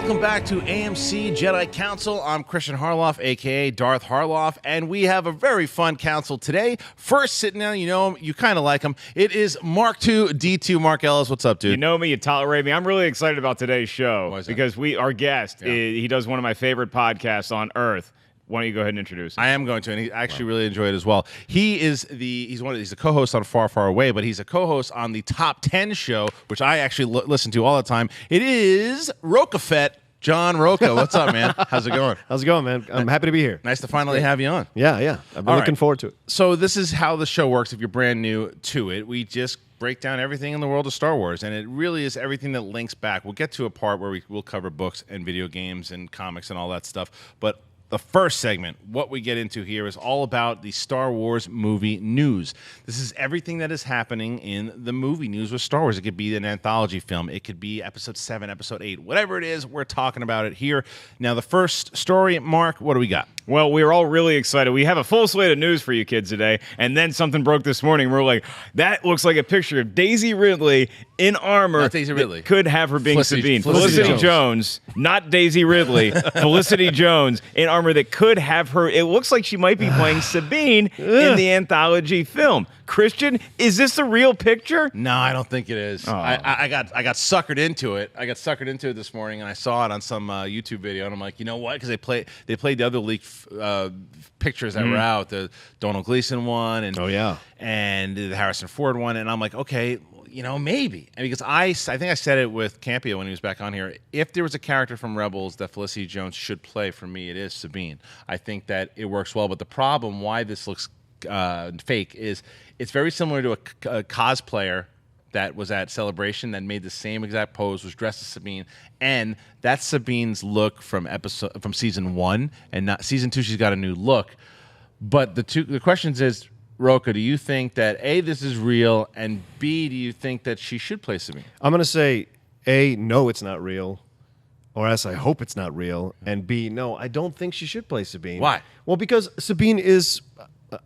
Welcome back to AMC Jedi Council. I'm Kristian Harloff, a.k.a. Darth Harloff, and we have a very fun council today. First, sitting down, you know him, you kind of like him. It is Mark II, D2, Mark Ellis. What's up, dude? You know me, you tolerate me. I'm really excited about today's show because our guest, he does one of my favorite podcasts on Earth. Why don't you go ahead and introduce him? I am going to, and he actually really enjoyed it as well. He's a co-host on Far, Far Away, but he's a co-host on the Top 10 show, which I actually listen to all the time. It is Rocha, John Rocha. What's up, man? How's it going? How's it going, man? I'm happy to be here. Nice to finally have you on. Yeah. I've been looking forward to it. So this is how the show works if you're brand new to it. We just break down everything in the world of Star Wars, and it really is everything that links back. We'll get to a part where we'll cover books and video games and comics and all that stuff, but the first segment, what we get into here, is all about the Star Wars movie news. This is everything that is happening in the movie news with Star Wars. It could be an anthology film. It could be Episode 7, Episode 8. Whatever it is, we're talking about it here. Now, the first story, Mark, what do we got? Well, we are all really excited. We have a full slate of news for you kids today, and then something broke this morning. We're like, that looks like a picture of Daisy Ridley in armor. Not Daisy Ridley. Could have her being Sabine. Felicity Jones, not Daisy Ridley. Felicity Jones in armor that could have her. It looks like she might be playing Sabine in the anthology film. Kristian, is this the real picture? No, I don't think it is. Oh. I got suckered into it. I got suckered into it this morning, and I saw it on some YouTube video, and I'm like, you know what? Because they played the other leaked pictures that were out, the Donald Gleason one, and and the Harrison Ford one, and I'm like, okay, you know, maybe. And because I think I said it with Campio when he was back on here. If there was a character from Rebels that Felicity Jones should play, for me, it is Sabine. I think that it works well, but the problem why this looks fake is it's very similar to a cosplayer that was at Celebration that made the same exact pose, was dressed as Sabine, and that's Sabine's look from season 1, and not season 2. She's got a new look, but the questions is, Rocha, do you think that A, this is real, and B, do you think that she should play Sabine? I'm going to say A, no, it's not real, or S, I hope it's not real, and B, no, I don't think she should play Sabine. Why? Well, because Sabine is,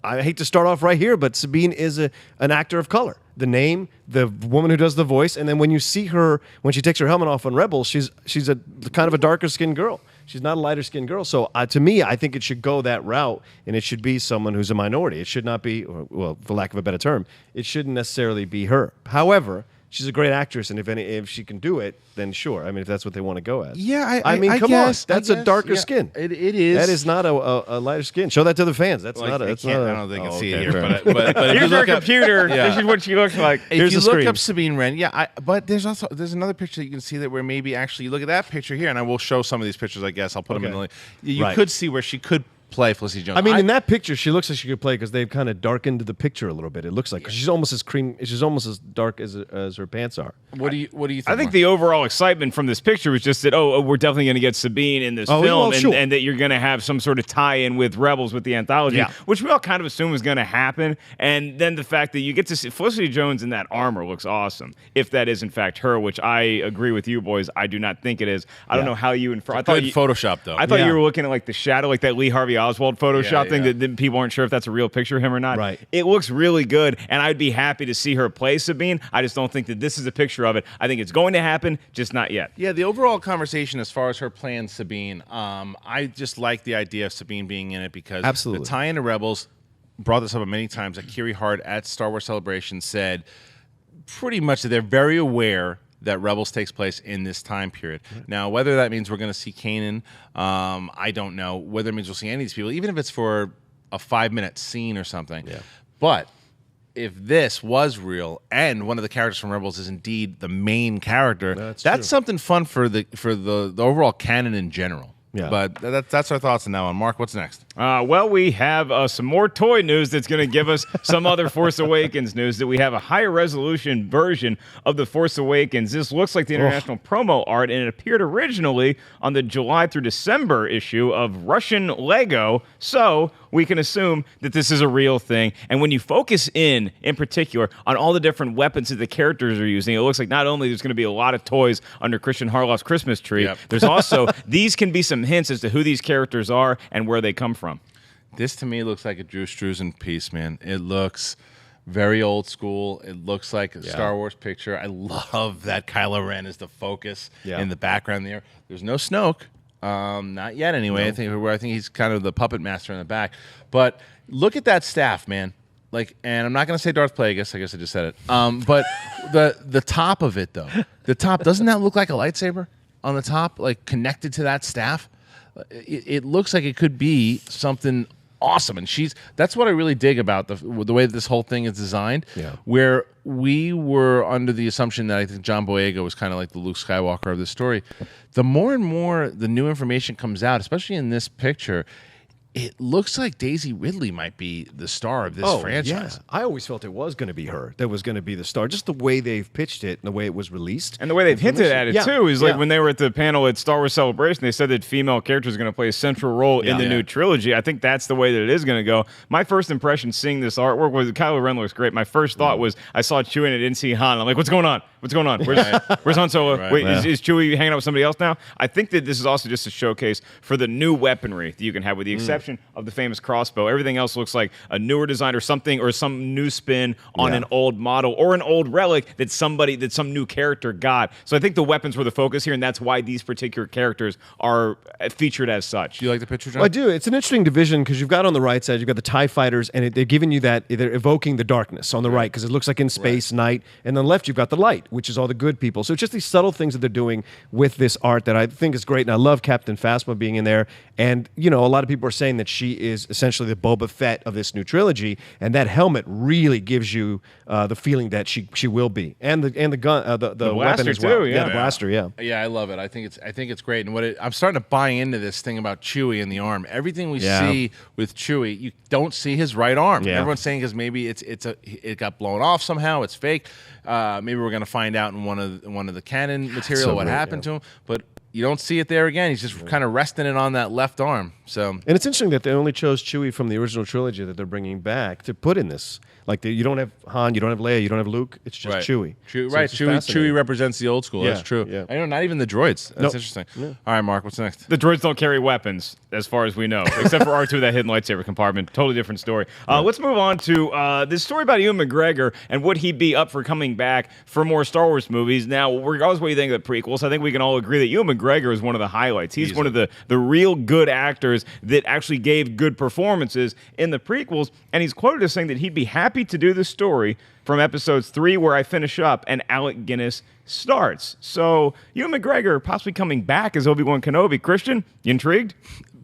I hate to start off right here, but Sabine is an actor of color. The name, the woman who does the voice, and then when you see her, when she takes her helmet off on Rebels, she's a kind of a darker skinned girl. She's not a lighter skinned girl. So to me, I think it should go that route, and it should be someone who's a minority. It should not be, well, for lack of a better term, it shouldn't necessarily be her. However, she's a great actress, and if she can do it, then sure. I mean, if that's what they want to go as. Yeah, I mean, come on. That's a darker skin. It is. That is not a lighter skin. Show that to the fans. That's Well, not a. I That's not a. don't know if they can see it okay, here, fair. but if Here's you her look up, computer. This is what she looks like. if Here's you the look screen. up Sabine Wren, but there's another picture that you can see that where maybe actually you look at that picture here, and I will show some of these pictures. I guess I'll put them in the link. You could see where she could play Felicity Jones. I mean, in that picture, she looks like she could play because they've kind of darkened the picture a little bit. It looks like she's almost as she's almost as dark as her pants are. What do you think? I think the overall excitement from this picture was just that, we're definitely going to get Sabine in this film, well, sure. and that you're going to have some sort of tie-in with Rebels with the anthology, which we all kind of assume was going to happen. And then the fact that you get to see Felicity Jones in that armor looks awesome, if that is in fact her, which I agree with you boys. I do not think it is. I don't know how you infer. I thought Photoshop though. I thought you were looking at like the shadow, like that Lee Harvey Oswald Photoshop thing that people aren't sure if that's a real picture of him or not. Right. It looks really good, and I'd be happy to see her play Sabine. I just don't think that this is a picture of it. I think it's going to happen, just not yet. Yeah, the overall conversation as far as her playing Sabine, I just like the idea of Sabine being in it because the tie-in to Rebels, brought this up many times, that Kiri Hart at Star Wars Celebration said pretty much that they're very aware that Rebels takes place in this time period. Now, whether that means we're going to see Kanan, I don't know. Whether it means we'll see any of these people, even if it's for a 5-minute scene or something. Yeah. But if this was real and one of the characters from Rebels is indeed the main character, that's something fun for the overall canon in general. Yeah. But that's our thoughts on that one. Mark, what's next? Well, we have some more toy news that's going to give us some other Force Awakens news, that we have a higher resolution version of The Force Awakens. This looks like the international promo art, and it appeared originally on the July through December issue of Russian Lego, so we can assume that this is a real thing. And when you focus in particular, on all the different weapons that the characters are using, it looks like not only there's going to be a lot of toys under Kristian Harloff's Christmas tree, there's also, these can be some hints as to who these characters are and where they come from. This to me looks like a Drew Struzan piece, man. It looks very old school. It looks like a Star Wars picture. I love that Kylo Ren is the focus in the background there. There's no Snoke. Not yet, anyway. No. I think he's kind of the puppet master in the back. But look at that staff, man. Like, and I'm not going to say Darth Plagueis. I guess I just said it. But the top of it, though, the top, doesn't that look like a lightsaber on the top, like connected to that staff? It looks like it could be something awesome, and that's what I really dig about the way that this whole thing is designed. Where we were under the assumption that I think John Boyega was kind of like the Luke Skywalker of the story. The more and more the new information comes out, especially in this picture, it looks like Daisy Ridley might be the star of this franchise. Yeah. I always felt it was going to be her that was going to be the star. Just the way they've pitched it and the way it was released. And the way they've hinted at it, too, is like when they were at the panel at Star Wars Celebration, they said that female characters are going to play a central role in the new trilogy. I think that's the way that it is going to go. My first impression seeing this artwork was Kylo Ren looks great. My first thought was I saw Chewie and I didn't see Han. I'm like, what's going on? What's going on? Where's Han Solo? Right. Wait, is Chewie hanging out with somebody else now? I think that this is also just a showcase for the new weaponry that you can have, with the exception of the famous crossbow. Everything else looks like a newer design or something, or some new spin on an old model or an old relic that some new character got. So I think the weapons were the focus here, and that's why these particular characters are featured as such. Do you like the picture, John? Well, I do. It's an interesting division because you've got on the right side, you've got the TIE fighters, and they're giving you that, they're evoking the darkness on the right because it looks like in space, night, and on the left you've got the light, which is all the good people. So it's just these subtle things that they're doing with this art that I think is great, and I love Captain Phasma being in there. And, a lot of people are saying that she is essentially the Boba Fett of this new trilogy, and that helmet really gives you the feeling that she will be, and the gun, the weapon as well. Too, the blaster. Yeah, I love it. I think it's great. And I'm starting to buy into this thing about Chewie in the arm. Everything we see with Chewie, you don't see his right arm. Yeah. Everyone's saying because maybe it got blown off somehow. It's fake. Maybe we're gonna find out in one of the canon material what happened to him, but you don't see it there again. He's just kind of resting it on that left arm. So, and it's interesting that they only chose Chewie from the original trilogy that they're bringing back to put in this. Like you don't have Han, you don't have Leia, you don't have Luke. It's just Chewie. Chewie represents the old school. That's true. Yeah. I know, not even the droids. That's interesting. Yeah. All right, Mark, what's next? The droids don't carry weapons, as far as we know, except for R2, that hidden lightsaber compartment. Totally different story. Let's move on to this story about Ewan McGregor and would he be up for coming back for more Star Wars movies. Now, regardless of what you think of the prequels, I think we can all agree that Ewan McGregor is one of the highlights. He's one of the real good actors that actually gave good performances in the prequels, and he's quoted as saying that he'd be happy to do this story from episodes 3, where I finish up, and Alec Guinness starts. So, Ewan McGregor possibly coming back as Obi-Wan Kenobi. Kristian, you intrigued?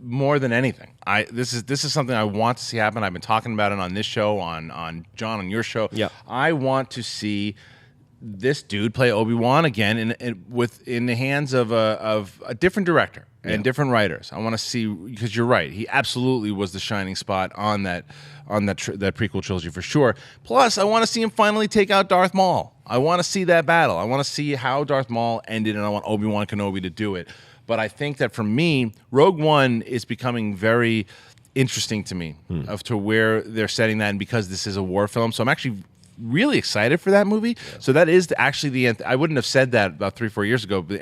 More than anything, this is something I want to see happen. I've been talking about it on this show, on John, on your show. Yeah. I want to see this dude play Obi-Wan again in the hands of a different director and different writers. I want to see, because you're right, he absolutely was the shining spot on that prequel trilogy for sure. Plus, I want to see him finally take out Darth Maul. I want to see that battle. I want to see how Darth Maul ended, and I want Obi-Wan Kenobi to do it. But I think that for me, Rogue One is becoming very interesting to me of to where they're setting that, and because this is a war film. So I'm actually really excited for that movie. Yeah. So that is actually the I wouldn't have said that about 3-4 years ago, but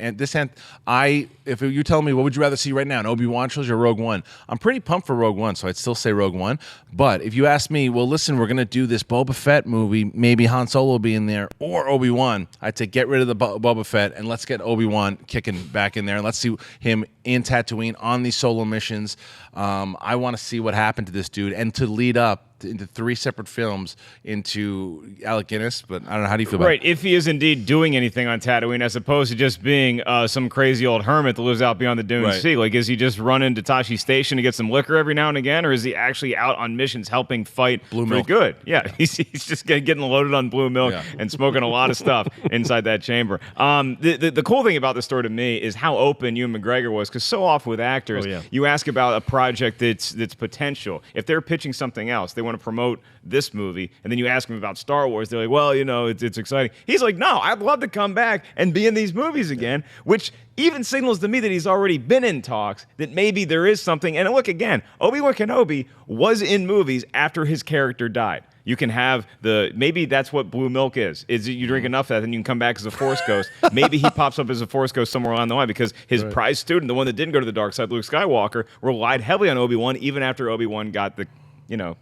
if you tell me what would you rather see right now, an Obi-Wan trilogy or Rogue One, I'm pretty pumped for Rogue One, so I'd still say Rogue One. But if you ask me, well, listen, we're going to do this Boba Fett movie, maybe Han Solo will be in there, or Obi-Wan, I'd say get rid of the Boba Fett and let's get Obi-Wan kicking back in there, and let's see him in Tatooine on these solo missions. I want to see what happened to this dude, and to lead up into 3 separate films into Alec Guinness. But I don't know, how do you feel about it? Right, if he is indeed doing anything on Tatooine, as opposed to just being some crazy old hermit that lives out beyond the Dune Sea. Like, is he just running to Tashi Station to get some liquor every now and again, or is he actually out on missions helping fight blue for milk? Good. Yeah, he's just getting loaded on blue milk and smoking a lot of stuff inside that chamber. The cool thing about the story to me is how open Ewan McGregor was, because so often with actors, you ask about a project that's potential. If they're pitching something else, they want to promote this movie, and then you ask them about Star Wars, they're like, well, it's exciting. He's like, no, I'd love to come back and be in these movies again, which even signals to me that he's already been in talks, that maybe there is something. And look, again, Obi-Wan Kenobi was in movies after his character died. You can have maybe that's what blue milk is you drink enough of that, then you can come back as a Force ghost. Maybe he pops up as a Force ghost somewhere along the line, because his prize student, the one that didn't go to the dark side, Luke Skywalker, relied heavily on Obi-Wan, even after Obi-Wan got the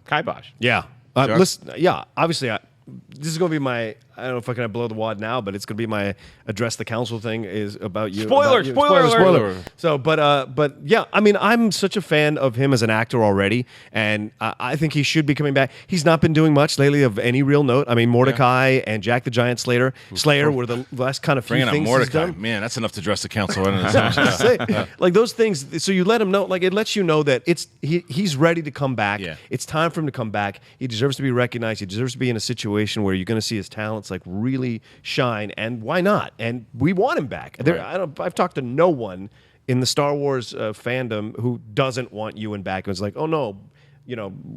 kibosh. Yeah. Listen, obviously, this is going to be my. I don't know if I can blow the wad now, but it's going to be my address the council thing is about you. Spoiler. So, but yeah, I mean, I'm such a fan of him as an actor already, and I think he should be coming back. He's not been doing much lately of any real note. I mean, Mordecai and Jack the Giant Slayer were the last kind of few things he's done. Man, that's enough to address the council. Like those things, so you let him know. Like it lets you know that he's ready to come back. Yeah. It's time for him to come back. He deserves to be recognized. He deserves to be in a situation where you're going to see his talents like really shine. And why not? And we want him back. I've talked to no one in the Star Wars fandom who doesn't want Ewan back. It was like, oh no,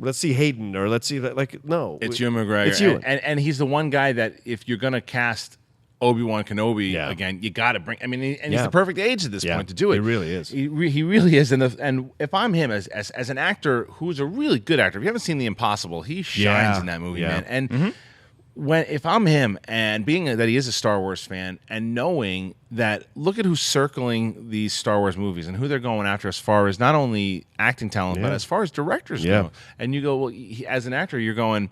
let's see Hayden or let's see that. Like, no, it's Ewan McGregor. It's Ewan. And he's the one guy that if you're going to cast Obi-Wan Kenobi again, you got to bring. I mean, he's the perfect age at this point to do it. He really is. He really is. And if I'm him as an actor who's a really good actor, if you haven't seen The Impossible, he shines in that movie, man. And if I'm him, and being that he is a Star Wars fan, and knowing that, look at who's circling these Star Wars movies and who they're going after as far as not only acting talent, but as far as directors go. And you go, well, as an actor, you're going,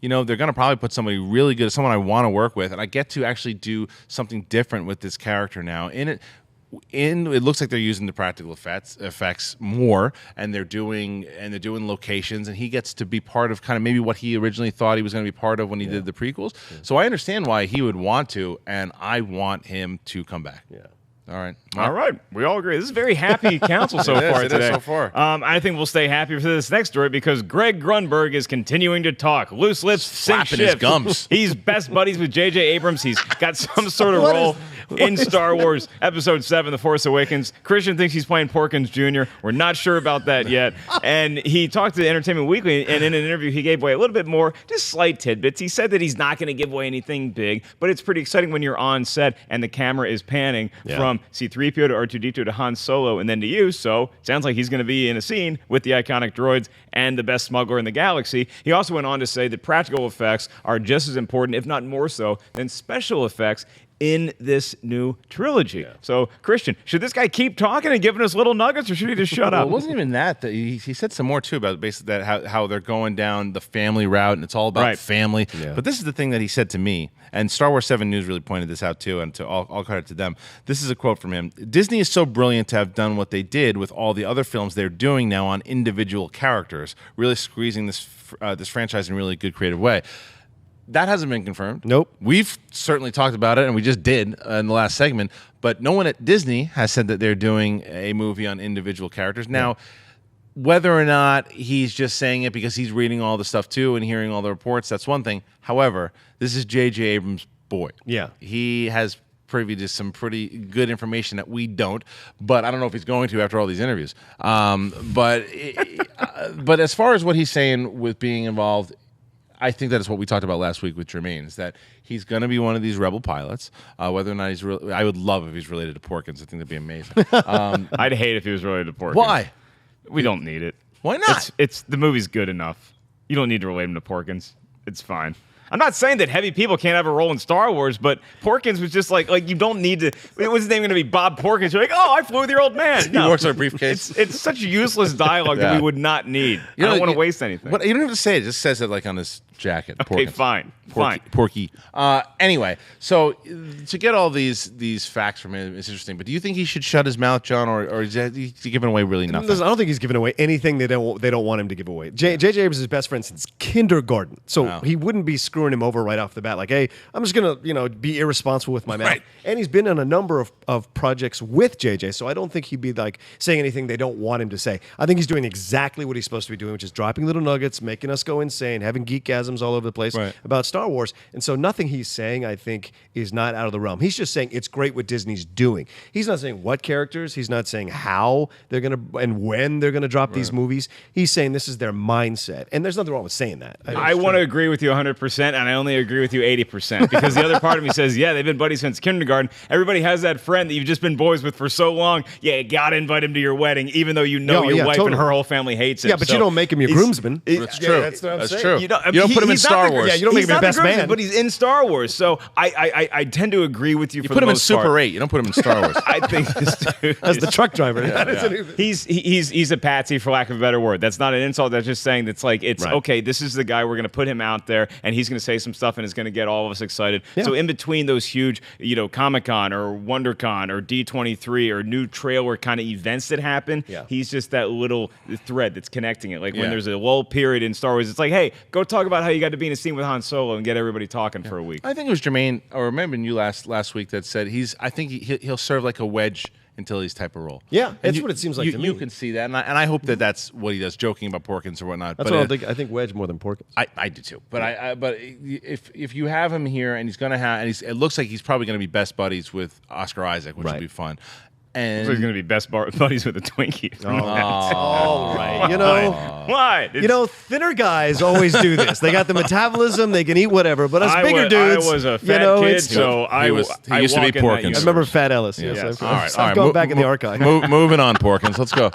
they're going to probably put somebody really good, someone I want to work with, and I get to actually do something different with this character now. It looks like they're using the practical effects more, and they're doing locations, and he gets to be part of kind of maybe what he originally thought he was going to be part of when he did the prequels. So I understand why he would want to, and I want him to come back. All right. All right. We all agree. This is a very happy council so far today. So far. I think we'll stay happy for this next story because Greg Grunberg is continuing to talk. Loose lips, sink flapping his ship. gums. He's best buddies with J.J. Abrams. He's got some sort of role in Star Wars Episode 7, The Force Awakens. Kristian thinks he's playing Porkins Jr. We're not sure about that yet. And he talked to Entertainment Weekly, and in an interview, he gave away a little bit more, just slight tidbits. He said that he's not going to give away anything big, but it's pretty exciting when you're on set and the camera is panning from C-3PO to R2-D2 to Han Solo and then to you. So it sounds like he's going to be in a scene with the iconic droids and the best smuggler in the galaxy. He also went on to say that practical effects are just as important, if not more so, than special effects in this new trilogy. So, Kristian, should this guy keep talking and giving us little nuggets, or should he just shut up? It wasn't even that. He said some more, too, about basically that how they're going down the family route, and it's all about family. But this is the thing that he said to me, and Star Wars 7 News really pointed this out, too, and I'll credit to them. This is a quote from him. Disney is so brilliant to have done what they did with all the other films they're doing now on individual characters, really squeezing this franchise in a really good, creative way. That hasn't been confirmed. Nope. We've certainly talked about it, and we just did in the last segment, but no one at Disney has said that they're doing a movie on individual characters. Now, whether or not he's just saying it because he's reading all the stuff too and hearing all the reports, that's one thing. However, this is J.J. Abrams' boy. Yeah. He has privy to some pretty good information that we don't, but I don't know if he's going to after all these interviews. But as far as what he's saying with being involved, I think that is what we talked about last week with Jermaine, is that he's going to be one of these rebel pilots. Whether or not he's I would love if he's related to Porkins. I think that'd be amazing. I'd hate if he was related to Porkins. Why? We don't need it. Why not? It's the movie's good enough. You don't need to relate him to Porkins. It's fine. I'm not saying that heavy people can't have a role in Star Wars, but Porkins was just like you don't need to. What's his name going to be? Bob Porkins. You're like, oh, I flew with your old man. No. He works on a briefcase. It's such useless dialogue that we would not need. I don't want to waste anything. But you don't have to say it. It just says it like on his jacket. Okay, fine. Porky. Anyway, so to get all these facts from him is interesting. But do you think he should shut his mouth, John, or is he giving away really nothing? I don't think he's giving away anything they don't want him to give away. J.J. Abrams is his best friend since kindergarten, so he wouldn't be screwing him over right off the bat. Like, hey, I'm just gonna be irresponsible with my mouth. Right. And he's been on a number of projects with J.J., so I don't think he'd be like saying anything they don't want him to say. I think he's doing exactly what he's supposed to be doing, which is dropping little nuggets, making us go insane, having geekasms all over the place about Star Wars. And so nothing he's saying, I think, is not out of the realm. He's just saying it's great what Disney's doing. He's not saying what characters. He's not saying how they're going to and when they're going to drop these movies. He's saying this is their mindset. And there's nothing wrong with saying that. I want to agree with you 100%, and I only agree with you 80%, because the other part of me says, yeah, they've been buddies since kindergarten. Everybody has that friend that you've just been boys with for so long. Yeah, you got to invite him to your wedding, even though you know your wife and her whole family hates him. Yeah, but you don't make him your groomsman. That's true. That's what I'm saying. True. You don't put him in Star Wars. Yeah, you don't make him your best man. But he's in Star Wars, so I tend to agree with you. You for put the him in most part. Super 8. You don't put him in Star Wars. I think this dude as the truck driver. He's a patsy, for lack of a better word. That's not an insult. That's just saying that's like okay. This is the guy. We're going to put him out there, and he's going to say some stuff and is going to get all of us excited. Yeah. So in between those huge, Comic-Con or WonderCon or D23 or new trailer kind of events that happen, he's just that little thread that's connecting it. Like when there's a lull period in Star Wars, it's like, hey, go talk about how you got to be in a scene with Han Solo and get everybody talking for a week. I think it was Jermaine, or remember you last week that said I think he'll serve like a Wedge Antilles type of role. Yeah, that's what it seems like to me. You can see that, and I hope that's what he does, joking about Porkins or whatnot. That's what I think Wedge more than Porkins. I do too. But but if you have him here and he's going to have, and it looks like he's probably going to be best buddies with Oscar Isaac, which will be fun. And so he's going to be best buddies with a Twinkie. All right. What? Thinner guys always do this. They got the metabolism. They can eat whatever. But us bigger dudes, I was a fat kid, so I used to be Porkins. I remember Fat Ellis. Yes. All right. I'm going back in the archive. Moving on, Porkins. Let's go.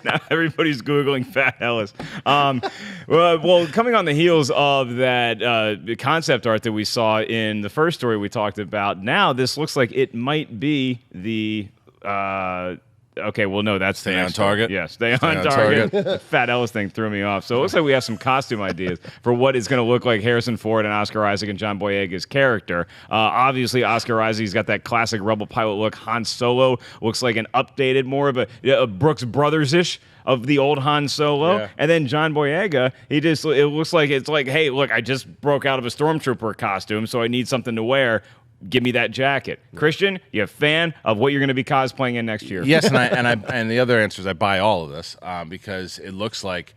Now everybody's Googling Fat Ellis. Well, coming on the heels of that concept art that we saw in the first story we talked about, now this looks like it might be the... okay, well, no, that's Stay on target. Yeah, stay on target. The Fat Ellis thing threw me off. So it looks like we have some costume ideas for what is going to look like Harrison Ford and Oscar Isaac and John Boyega's character. Obviously, Oscar Isaac's got that classic Rebel pilot look. Han Solo looks like an updated, more of a Brooks Brothers-ish of the old Han Solo. Yeah. And then John Boyega, it looks like it's like, hey, look, I just broke out of a Stormtrooper costume, so I need something to wear. Give me that jacket. Kristian, you a fan of what you're going to be cosplaying in next year? Yes, and the other answer is I buy all of this because it looks like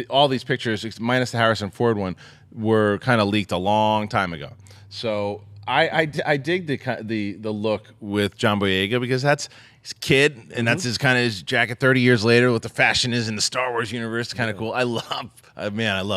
all these pictures, minus the Harrison Ford one, were kind of leaked a long time ago. So I dig the look with John Boyega because that's his kid, and that's his jacket 30 years later. What the fashion is in the Star Wars universe, kind of cool. I love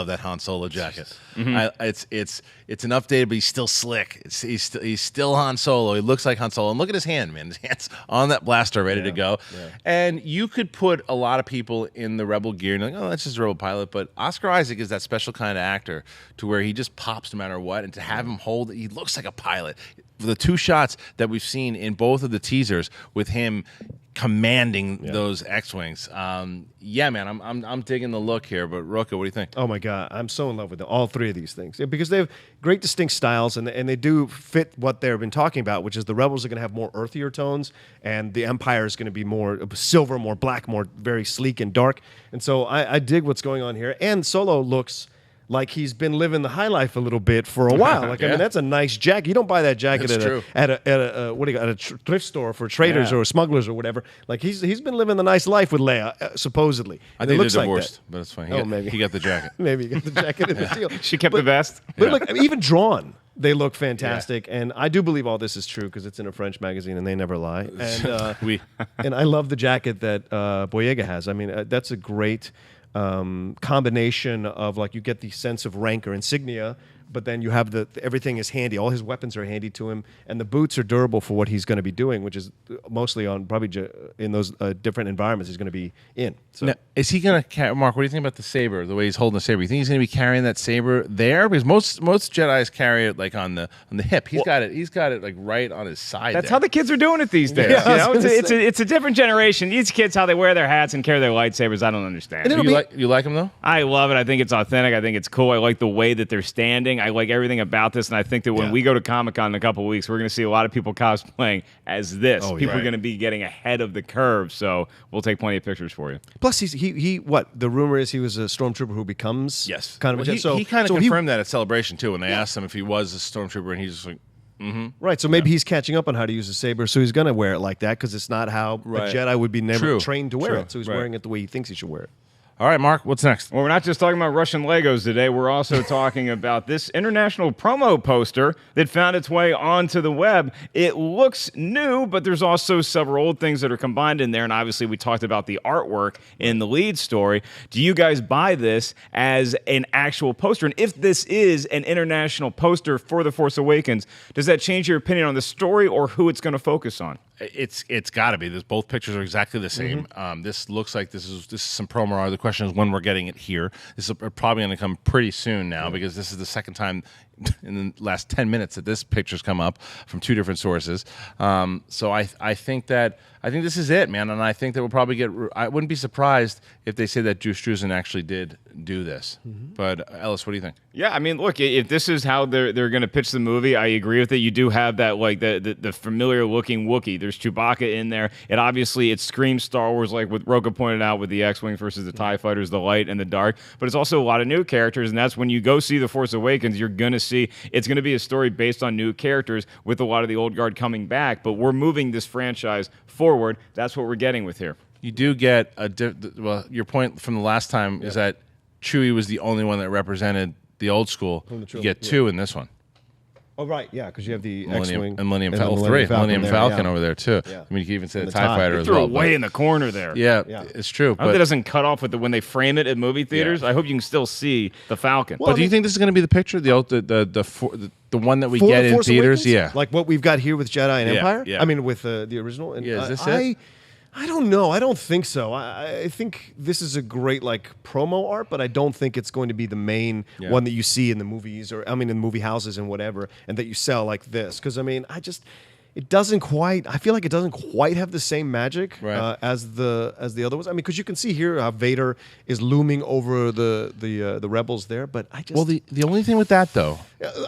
that Han Solo jacket. It's an updated, but he's still slick. He's still Han Solo. He looks like Han Solo. And look at his hand, man. His hand's on that blaster, ready to go. Yeah. And you could put a lot of people in the Rebel gear and you're like, oh, that's just a Rebel pilot. But Oscar Isaac is that special kind of actor to where he just pops no matter what. And to have him hold it, he looks like a pilot. The two shots that we've seen in both of the teasers with him commanding those X-wings. Man, I'm digging the look here. But Rocha, what do you think? Oh my God, I'm so in love with all three of these things because they have great distinct styles and they do fit what they've been talking about, which is the Rebels are going to have more earthier tones and the Empire is going to be more silver, more black, more very sleek and dark. And so I dig what's going on here. And Solo looks like he's been living the high life a little bit for a while. Like I mean, that's a nice jacket. You don't buy that jacket at a thrift store for traders or smugglers or whatever. Like he's been living the nice life with Leia, supposedly. I think they're divorced, but it's fine. Maybe he got the jacket. Maybe he got the jacket in the deal. She kept the vest. But look, even drawn, they look fantastic, and I do believe all this is true because it's in a French magazine and they never lie. And and I love the jacket that Boyega has. I mean, that's a great combination of like you get the sense of rank or insignia, but then you have everything is handy. All his weapons are handy to him, and the boots are durable for what he's going to be doing, which is mostly on probably in those different environments he's going to be in. So. Now, is he going to Mark? What do you think about the saber? The way he's holding the saber? You think he's going to be carrying that saber there? Because most Jedis carry it like on the hip. He's got it like right on his side. That's how the kids are doing it these days. It's a different generation. These kids, how they wear their hats and carry their lightsabers, I don't understand. You like them though? I love it. I think it's authentic. I think it's cool. I like the way that they're standing. I like everything about this, and I think that when we go to Comic-Con in a couple of weeks, we're going to see a lot of people cosplaying as this. People are going to be getting ahead of the curve, so we'll take plenty of pictures for you. Plus, he the rumor is he was a stormtrooper who becomes kind of he kind of confirmed that at Celebration too when they asked him if he was a stormtrooper, and he's just like. Right, so maybe he's catching up on how to use a saber, so he's going to wear it like that because it's not how a Jedi would be trained to wear it. So he's wearing it the way he thinks he should wear it. All right, Mark, what's next? Well, we're not just talking about Russian Legos today. We're also talking about this international promo poster that found its way onto the web. It looks new, but there's also several old things that are combined in there, and obviously we talked about the artwork in the lead story. Do you guys buy this as an actual poster? And if this is an international poster for The Force Awakens, does that change your opinion on the story or who it's going to focus on? It's got to be. Both pictures are exactly the same. This looks like this is some promo art. The question is when we're getting it here. This is probably going to come pretty soon now because this is the second time in the last 10 minutes that this picture's come up from 2 different sources. So I think this is it, man, and I think that we'll probably get. I wouldn't be surprised if they say that Drew Struzan actually did do this. But Ellis, what do you think? Yeah, I mean, look, if this is how they're going to pitch the movie, I agree with it. You do have that like the familiar looking Wookiee. There's Chewbacca in there. It screams Star Wars, like what Rocha pointed out with the X-Wing versus the TIE Fighters, the light and the dark. But it's also a lot of new characters, and that's when you go see The Force Awakens, you're going to see it's going to be a story based on new characters with a lot of the old guard coming back. But we're moving this franchise forward. That's what we're getting with here. You do get your point from the last time is that Chewie was the only one that represented the old school. You get 2 in this one. Oh, right, yeah, because you have the Millennium, X-Wing and Millennium Falcon over there, too. Yeah. I mean, you can even say the the TIE TIE. Fighter They as threw well. it way in the corner there. Yeah, it's true. I hope that doesn't cut off with when they frame it at movie theaters. Yeah. I hope you can still see the Falcon. But do you think this is going to be the picture, the one that we get in theaters? Awakens? Yeah. Like what we've got here with Jedi and Empire? Yeah. I mean, with the original? And, Yeah, is this it? I don't know. I don't think so. I think this is a great promo art, but I don't think it's going to be the main one that you see in the movies in the movie houses and whatever, and that you sell like this. Because it doesn't quite. I feel like it doesn't quite have the same magic as the other ones. I mean, because you can see here how Vader is looming over the rebels there, but the only thing with that though,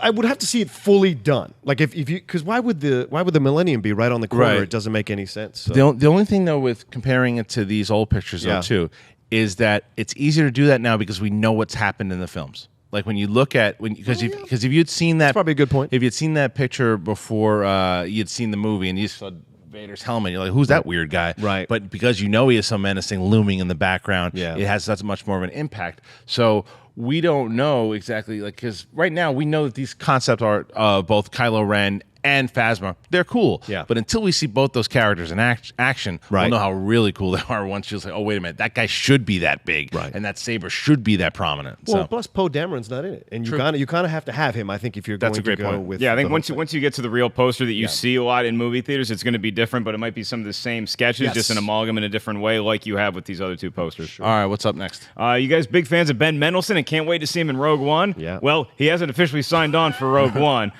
I would have to see it fully done. Like if you, because why would the Millennium be right on the corner? Right. It doesn't make any sense. So. the only thing though with comparing it to these old pictures though too is that it's easier to do that now because we know what's happened in the films. Like when you look at because if you'd seen that, that's probably a good point. If you'd seen that picture before you'd seen the movie and you saw Vader's helmet, you're like, who's that weird guy? Right. But because you know he is so menacing looming in the background, it has such much more of an impact. So we don't know exactly because right now we know that these concept art of both Kylo Ren and Phasma, they're cool. Yeah. But until we see both those characters in action, we'll know how really cool they are once you'll say, oh, wait a minute, that guy should be that big. Right. And that saber should be that prominent. Well, plus Poe Dameron's not in it. And you kind of have to have him, I think, if you're going to go with I think once you get to the real poster that you see a lot in movie theaters, it's going to be different, but it might be some of the same sketches, just an amalgam in a different way like you have with these other 2 posters. Sure. All right, what's up next? You guys big fans of Ben Mendelsohn and can't wait to see him in Rogue One? Yeah. Well, he hasn't officially signed on for Rogue One.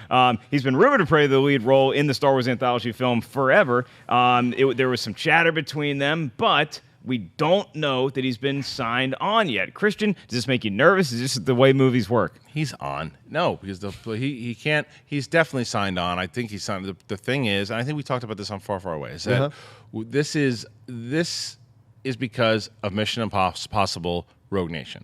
He's been rumored to play the lead role in the Star Wars anthology film forever. There was some chatter between them, but we don't know that he's been signed on yet. Kristian, does this make you nervous? Is this the way movies work? He's on. No, because he can't. He's definitely signed on. I think he's signed. The thing is, and I think we talked about this on Far, Far Away, is that this is because of Mission Impossible Rogue Nation.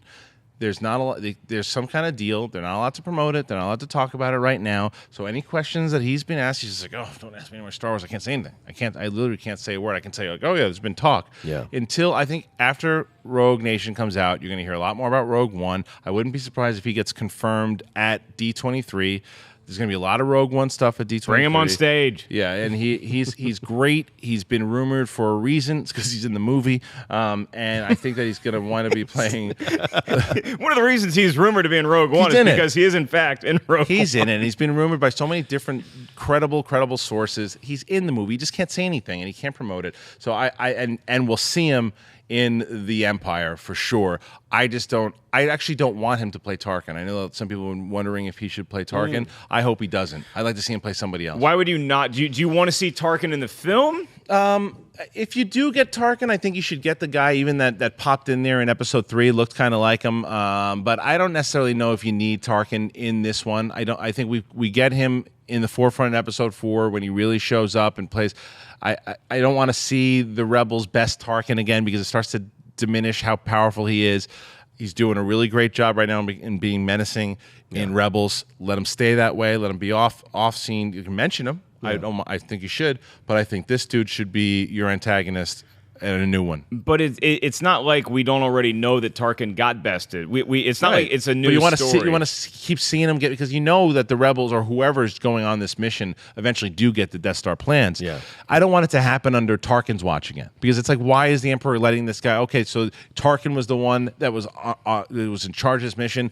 There's not a lot. There's some kind of deal. They're not allowed to promote it. They're not allowed to talk about it right now. So any questions that he's been asked, he's just like, "Oh, don't ask me any more Star Wars. I can't say anything. I literally can't say a word. I can say like, oh yeah, there's been talk. Yeah. Until I think after Rogue Nation comes out, you're going to hear a lot more about Rogue One. I wouldn't be surprised if he gets confirmed at D23. There's going to be a lot of Rogue One stuff at D23. Bring him on stage. Yeah, and he's great. He's been rumored for a reason. It's because he's in the movie. And I think that he's going to want to be playing. One of the reasons he's rumored to be in Rogue One is because he is, in fact, in Rogue One. He's in it, and he's been rumored by so many different credible sources. He's in the movie. He just can't say anything, and he can't promote it. So and we'll see him in the Empire for sure. I actually don't want him to play Tarkin. I know that some people are wondering if he should play Tarkin. I hope he doesn't. I'd like to see him play somebody else. Why would you not? Do you want to see Tarkin in the film? If you do get Tarkin, I think you should get the guy even that popped in there in Episode 3, looked kind of like him. But I don't necessarily know if you need Tarkin in this one. I think we get him in the forefront in Episode 4 when he really shows up and plays. I don't want to see the Rebels' best Tarkin again because it starts to diminish how powerful he is. He's doing a really great job right now in being menacing in Rebels. Let him stay that way. Let him be off scene. You can mention him. Yeah. I think you should, but I think this dude should be your antagonist and a new one. But it's not like we don't already know that Tarkin got bested. It's not like it's a new story. You want to keep seeing him get, because you know that the Rebels or whoever's going on this mission eventually do get the Death Star plans. Yeah. I don't want it to happen under Tarkin's watch again, because it's like, why is the Emperor letting this guy? Okay, so Tarkin was the one that was in charge of this mission.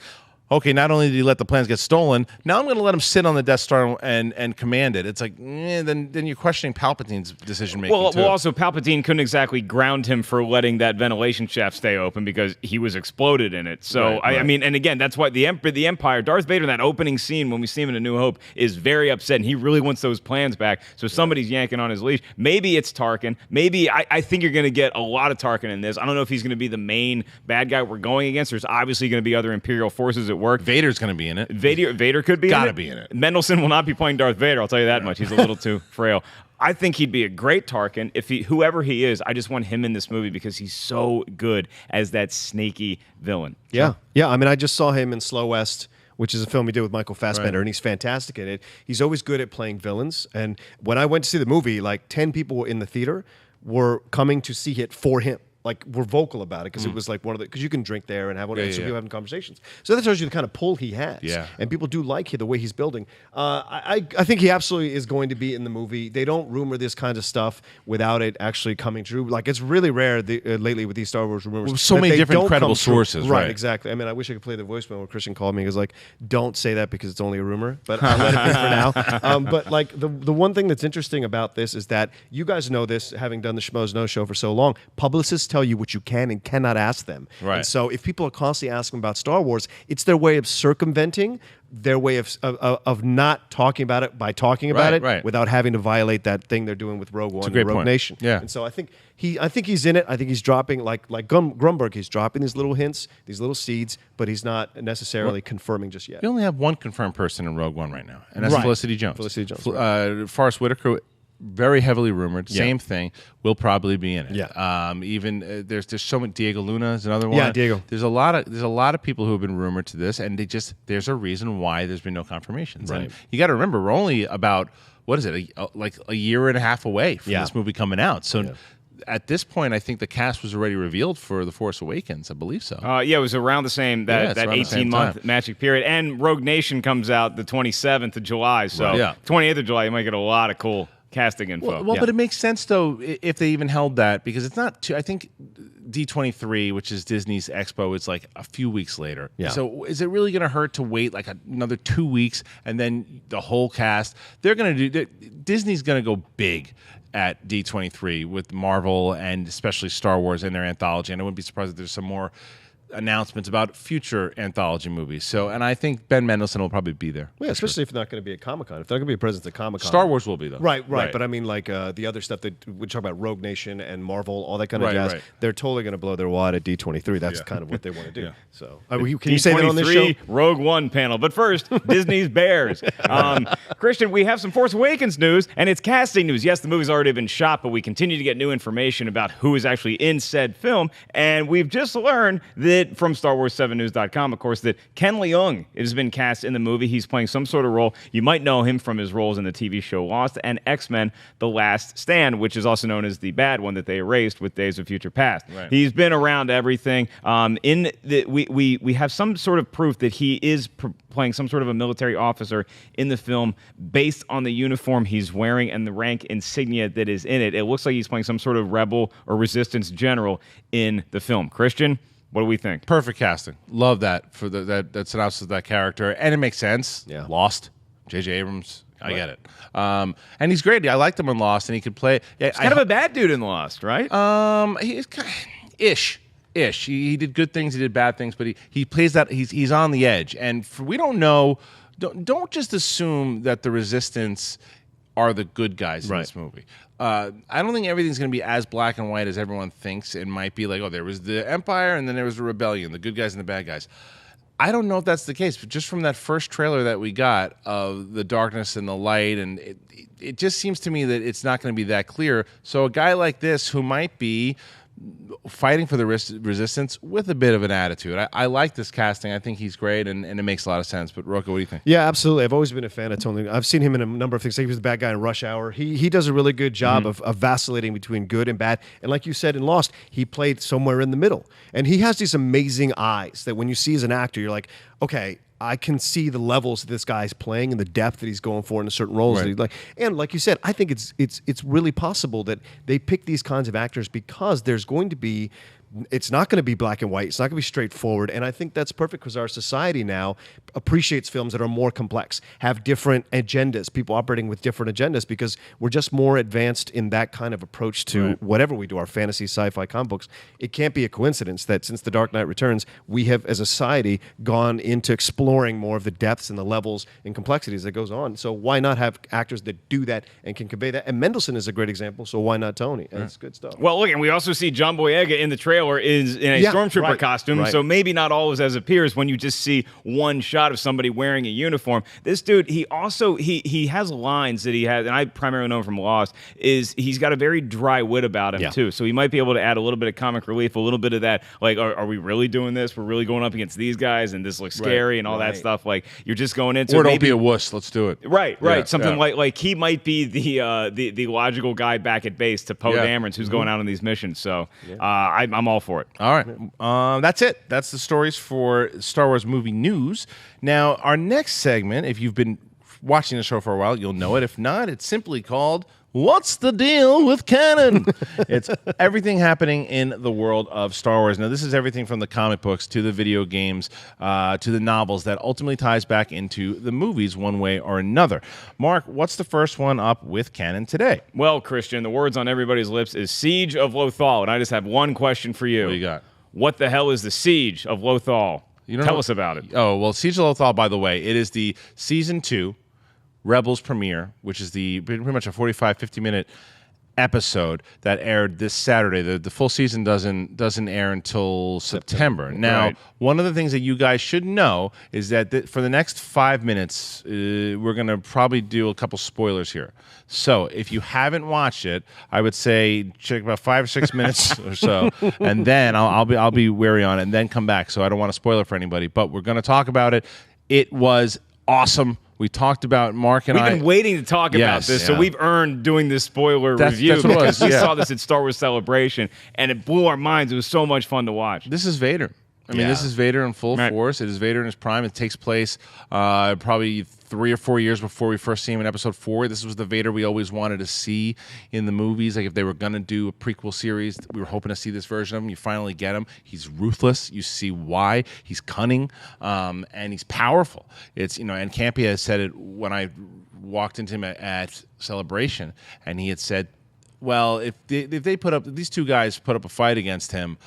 okay, not only did he let the plans get stolen, now I'm going to let him sit on the Death Star and command it. It's like, then you're questioning Palpatine's decision making. Well, also Palpatine couldn't exactly ground him for letting that ventilation shaft stay open because he was exploded in it. So I mean, and again, that's why the Empire, Darth Vader, in that opening scene when we see him in A New Hope, is very upset, and he really wants those plans back. So somebody's yanking on his leash. Maybe it's Tarkin. Maybe I think you're going to get a lot of Tarkin in this. I don't know if he's going to be the main bad guy we're going against. There's obviously going to be other Imperial forces at work. Vader's going to be in it. Vader could be Gotta in it. be in it. Mendelsohn will not be playing Darth Vader, I'll tell you that much. He's a little too frail. I think he'd be a great Tarkin. Whoever he is, I just want him in this movie because he's so good as that snaky villain. Yeah. I mean, I just saw him in Slow West, which is a film he did with Michael Fassbender, and he's fantastic at it. He's always good at playing villains. And when I went to see the movie, like 10 people in the theater were coming to see it for him. Like, we're vocal about it because it was like one of the, because you can drink there and have one, and so people having conversations. So that tells you the kind of pull he has. Yeah. And people do like the way he's building. I think he absolutely is going to be in the movie. They don't rumor this kind of stuff without it actually coming true. Like, it's really rare lately with these Star Wars rumors. Well, so many different credible sources. Right, exactly. I mean, I wish I could play the voicemail where Kristian called me. He was like, don't say that because it's only a rumor. But I'll let it be for now. But like, the one thing that's interesting about this is that you guys know this, having done the Schmoes Know Show for so long, publicists tell you what you can and cannot ask them. Right. And so if people are constantly asking about Star Wars, it's their way of circumventing their way of not talking about it by talking about it without having to violate that thing they're doing with Rogue One and Rogue Nation. Yeah. And so I think he's in it. I think he's dropping like Grunberg. He's dropping these little hints, these little seeds, but he's not necessarily confirming just yet. We only have one confirmed person in Rogue One right now, and that's Felicity Jones. Forrest Whitaker, very heavily rumored. Same thing. Will probably be in it. Yeah. Even there's so many. Diego Luna is another one. Yeah, Diego. There's a lot of people who have been rumored to this, and there's a reason why there's been no confirmations. Right. And you got to remember, we're only about a year and a half away from this movie coming out. So. At this point, I think the cast was already revealed for The Force Awakens. I believe so. It was around the same that 18-month magic period. And Rogue Nation comes out the 27th of July. So 28th of July, you might get a lot of cool casting info. Well, but it makes sense though if they even held that, because it's not too. I think D23, which is Disney's expo, is like a few weeks later. Yeah. So is it really going to hurt to wait like another 2 weeks and then the whole cast? Disney's going to go big at D23 with Marvel and especially Star Wars in their anthology, and I wouldn't be surprised if there's some more announcements about future anthology movies. So, and I think Ben Mendelsohn will probably be there. Yeah, especially if they're not going to be at Comic-Con. If they're going to be a presence at Comic-Con. Star Wars will be, though. Right. But I mean, like, the other stuff that we talk about, Rogue Nation and Marvel, all that kind of jazz, they're totally going to blow their wad at D23. That's kind of what they want to do. Yeah. So, can you say that on this show? Rogue One panel. But first, Disney's Bears. Kristian, we have some Force Awakens news, and it's casting news. Yes, the movie's already been shot, but we continue to get new information about who is actually in said film, and we've just learned that from Star Wars 7news.com, of course, that Ken Leung has been cast in the movie. He's playing some sort of role. You might know him from his roles in the TV show Lost and X-Men: The Last Stand, which is also known as the bad one that they erased with Days of Future Past. Right. He's been around everything. We have some sort of proof that he is playing some sort of a military officer in the film based on the uniform he's wearing and the rank insignia that is in it. It looks like he's playing some sort of rebel or resistance general in the film. Kristian, what do we think? Perfect casting. Love that for that synopsis of that character, and it makes sense. Yeah. Lost, J.J. Abrams. I get it. And he's great. I liked him in Lost, and he could play. Yeah, he's kind of a bad dude in Lost, right? He's kind of ish. He did good things. He did bad things, but he plays that. He's on the edge, and we don't know. Don't just assume that the Resistance are the good guys in this movie. I don't think everything's going to be as black and white as everyone thinks. It might be like, there was the Empire and then there was the Rebellion, the good guys and the bad guys. I don't know if that's the case, but just from that first trailer that we got of the darkness and the light, and it just seems to me that it's not going to be that clear. So a guy like this who might be fighting for the Resistance with a bit of an attitude. I like this casting. I think he's great, and it makes a lot of sense. But Rocha, what do you think? Yeah, absolutely. I've always been a fan of Tony. I've seen him in a number of things. He was the bad guy in Rush Hour. He does a really good job of vacillating between good and bad. And like you said in Lost, he played somewhere in the middle. And he has these amazing eyes that when you see as an actor, you're like, okay, I can see the levels that this guy's playing and the depth that he's going for in certain roles. That he like. And like you said, I think it's really possible that they pick these kinds of actors because there's going to be It's not going to be black and white. It's not going to be straightforward. And I think that's perfect because our society now appreciates films that are more complex, have different agendas, people operating with different agendas, because we're just more advanced in that kind of approach to whatever we do, our fantasy, sci-fi, comic books. It can't be a coincidence that since The Dark Knight Returns, we have, as a society, gone into exploring more of the depths and the levels and complexities that goes on. So why not have actors that do that and can convey that? And Mendelsohn is a great example, so why not Tony? And it's good stuff. Well, look, and we also see John Boyega in the trailer is in a stormtrooper costume, so maybe not all is as it appears when you just see one shot of somebody wearing a uniform. This dude, he has lines that he has, and I primarily know him from Lost, is he's got a very dry wit about him, too. So he might be able to add a little bit of comic relief, a little bit of that, like, are we really doing this? We're really going up against these guys, and this looks scary and all that stuff. Like, you're just going into or don't be a wuss. Let's do it. Right. Something like he might be the logical guy back at base to Poe Dameron's who's going out on these missions. So I'm all for it. All right. That's it. That's the stories for Star Wars movie news. Now, our next segment, if you've been watching the show for a while, you'll know it. If not, it's simply called What's the Deal with Canon? It's everything happening in the world of Star Wars. Now, this is everything from the comic books to the video games to the novels that ultimately ties back into the movies one way or another. Mark, what's the first one up with canon today? Well, Kristian, the words on everybody's lips is Siege of Lothal, and I just have one question for you. What do you got? What the hell is the Siege of Lothal? Tell us about it. Oh, well, Siege of Lothal, by the way, it is the Season 2 Rebels premiere, which is pretty much a 45, 50-minute episode that aired this Saturday. The full season doesn't air until September. Now, one of the things that you guys should know is that for the next 5 minutes, we're going to probably do a couple spoilers here. So if you haven't watched it, I would say check about 5 or 6 minutes or so, and then I'll be wary on it, and then come back. So I don't want to spoil it for anybody, but we're going to talk about it. It was awesome. We talked about Mark and We've been waiting to talk about this, so we've earned doing this spoiler review that's what it was. because we saw this at Star Wars Celebration, and it blew our minds. It was so much fun to watch. This is Vader. I mean, this is Vader in full force. It is Vader in his prime. It takes place probably 3 or 4 years before we first see him in Episode 4. This was the Vader we always wanted to see in the movies. Like, if they were going to do a prequel series, we were hoping to see this version of him. You finally get him. He's ruthless. You see why. He's cunning, and he's powerful. It's, and Campia said it when I walked into him at Celebration, and he had said, well, if these two guys put up a fight against him,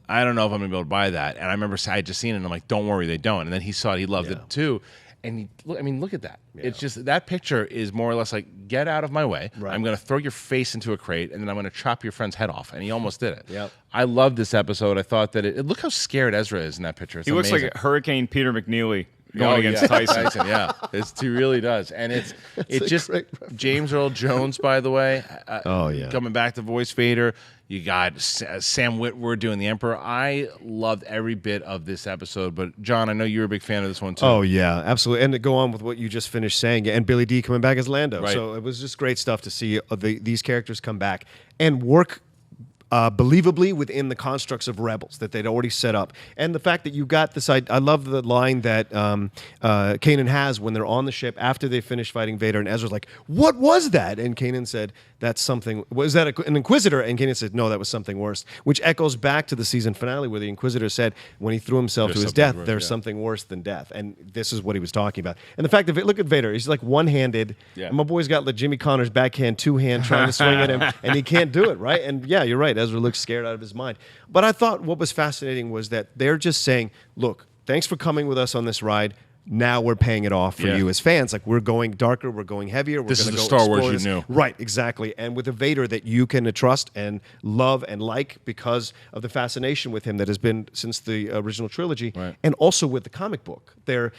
I don't know if I'm going to be able to buy that. And I remember I had just seen it, and I'm like, don't worry, they don't. And then he saw it. He loved it, too. And look at that. Yeah. It's just, that picture is more or less like, get out of my way. Right. I'm going to throw your face into a crate, and then I'm going to chop your friend's head off. And he almost did it. Yep. I love this episode. I thought that look how scared Ezra is in that picture. It's amazing. Looks like Hurricane Peter McNeely going against Tyson. He really does. And it's just James Earl Jones, by the way. Coming back to voice Vader. You got Sam Witwer doing the Emperor. I loved every bit of this episode. But, John, I know you're a big fan of this one, too. Oh, yeah, absolutely. And to go on with what you just finished saying, and Billy Dee coming back as Lando. Right. So it was just great stuff to see these characters come back and work believably within the constructs of Rebels that they'd already set up. And the fact that you got this, I love the line that Kanan has when they're on the ship after they finish fighting Vader, and Ezra's like, what was that? And Kanan said, that's something, was that an Inquisitor? And Kanan said, no, that was something worse, which echoes back to the season finale where the Inquisitor said, when he threw himself to his death, there's something worse than death. And this is what he was talking about. And the fact that, look at Vader, he's like one-handed. Yeah. My boy's got like Jimmy Connor's backhand, two-hand trying to swing at him, and he can't do it, right? And yeah, you're right. Ezra looks scared out of his mind. But I thought what was fascinating was that they're just saying, look, thanks for coming with us on this ride. Now we're paying it off for you as fans. Like, we're going darker, we're going heavier. This is the Star Wars you knew. Right, exactly. And with a Vader that you can trust and love and like because of the fascination with him that has been since the original trilogy, and also with the comic book.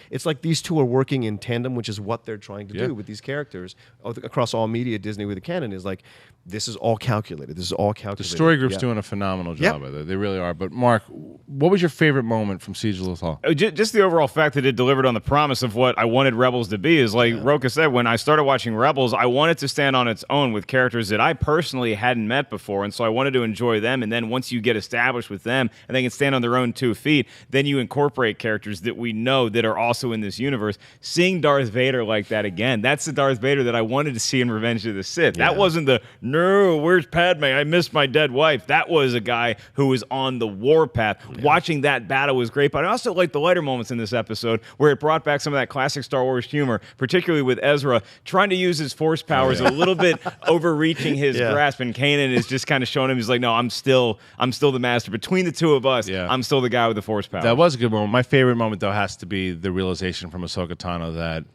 It's like these two are working in tandem, which is what they're trying to do with these characters across all media. Disney with the canon is like, this is all calculated. This is all calculated. The story group's doing a phenomenal job of it. They really are. But, Mark, what was your favorite moment from Siege of Lothal? Just the overall fact that it delivered on the promise of what I wanted Rebels to be. Is like Rocha said, when I started watching Rebels, I wanted to stand on its own with characters that I personally hadn't met before, and so I wanted to enjoy them. And then once you get established with them and they can stand on their own 2 feet, then you incorporate characters that we know that are also in this universe. Seeing Darth Vader like that again, that's the Darth Vader that I wanted to see in Revenge of the Sith. That wasn't the no, where's Padme? I missed my dead wife. That was a guy who was on the warpath. Yeah. Watching that battle was great, but I also like the lighter moments in this episode where it brought back some of that classic Star Wars humor, particularly with Ezra trying to use his force powers a little bit, overreaching his grasp, and Kanan is just kind of showing him, he's like, no, I'm still the master. Between the two of us, I'm still the guy with the force powers. That was a good moment. My favorite moment, though, has to be the realization from Ahsoka Tano that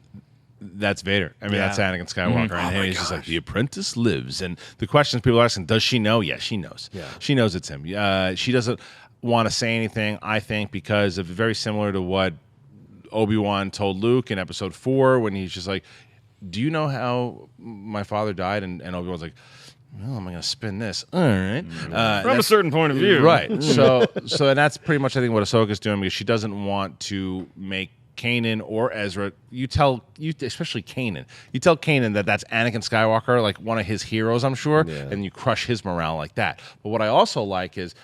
that's Vader. I mean, that's Anakin Skywalker. And he's just like, the apprentice lives. And the questions people are asking, does she know? Yes, she knows. Yeah. She knows it's him. She doesn't want to say anything, I think, because of very similar to what Obi-Wan told Luke in episode 4 when he's just like, do you know how my father died? And Obi-Wan's like, well, I'm going to spin this. All right. From a certain point of view. Right. So and that's pretty much, I think, what Ahsoka's doing, because she doesn't want to make Kanan or Ezra, especially Kanan, you tell Kanan that that's Anakin Skywalker, like one of his heroes, I'm sure, and you crush his morale like that. But what I also like is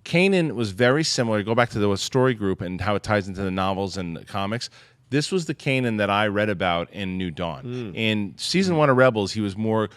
Kanan was very similar. Go back to the story group and how it ties into the novels and the comics. This was the Kanan that I read about in New Dawn. In season 1 of Rebels, he was more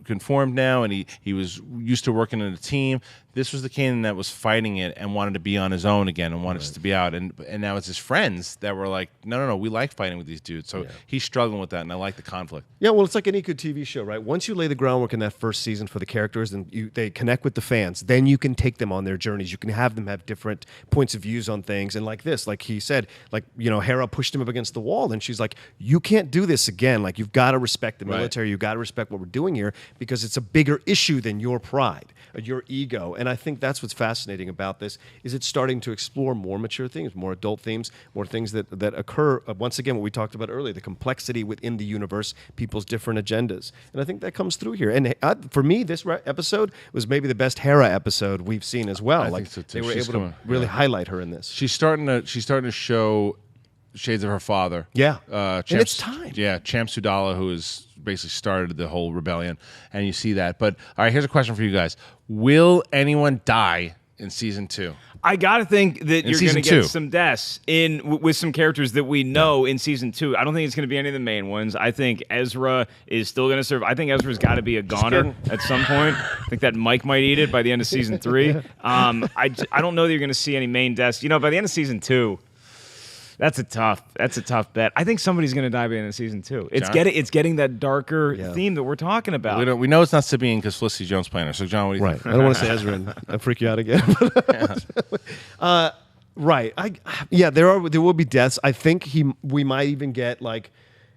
conformed now, and he was used to working in a team. This was the Kanan that was fighting it and wanted to be on his own again and wanted to be out. And now it's his friends that were like, no, we like fighting with these dudes. So he's struggling with that, and I like the conflict. Yeah, well, it's like any good TV show, right? Once you lay the groundwork in that first season for the characters and they connect with the fans, then you can take them on their journeys. You can have them have different points of views on things. And like this, like he said, like, Hera pushed him up against the wall, and she's like, you can't do this again. Like, you've got to respect the military. You've got to respect what we're doing here, because it's a bigger issue than your pride or your ego. And I think that's what's fascinating about this, is it's starting to explore more mature things, more adult themes, more things that occur. Once again, what we talked about earlier, the complexity within the universe, people's different agendas. And I think that comes through here. And for me, this episode was maybe the best Hera episode we've seen as well. I think so too. They were able to really highlight her in this. She's starting to show shades of her father. Yeah. And it's time. Yeah, Champ Sudala, who has basically started the whole rebellion, and you see that. But all right, here's a question for you guys: will anyone die in season 2? I gotta think that you're gonna get some deaths with some characters that we know in season 2. I don't think it's gonna be any of the main ones. I think Ezra is still gonna serve. I think Ezra's got to be a goner at some point. I think that Mike might eat it by the end of season 3. I don't know that you're gonna see any main deaths. By the end of season 2. That's a tough bet. I think somebody's going to die by the end of season 2. It's getting that darker theme that we're talking about. We know it's not Sabine because Felicity Jones playing her. So John, what do you think? I don't want to say Ezra and freak you out again. Right. There will be deaths. I think we might even get like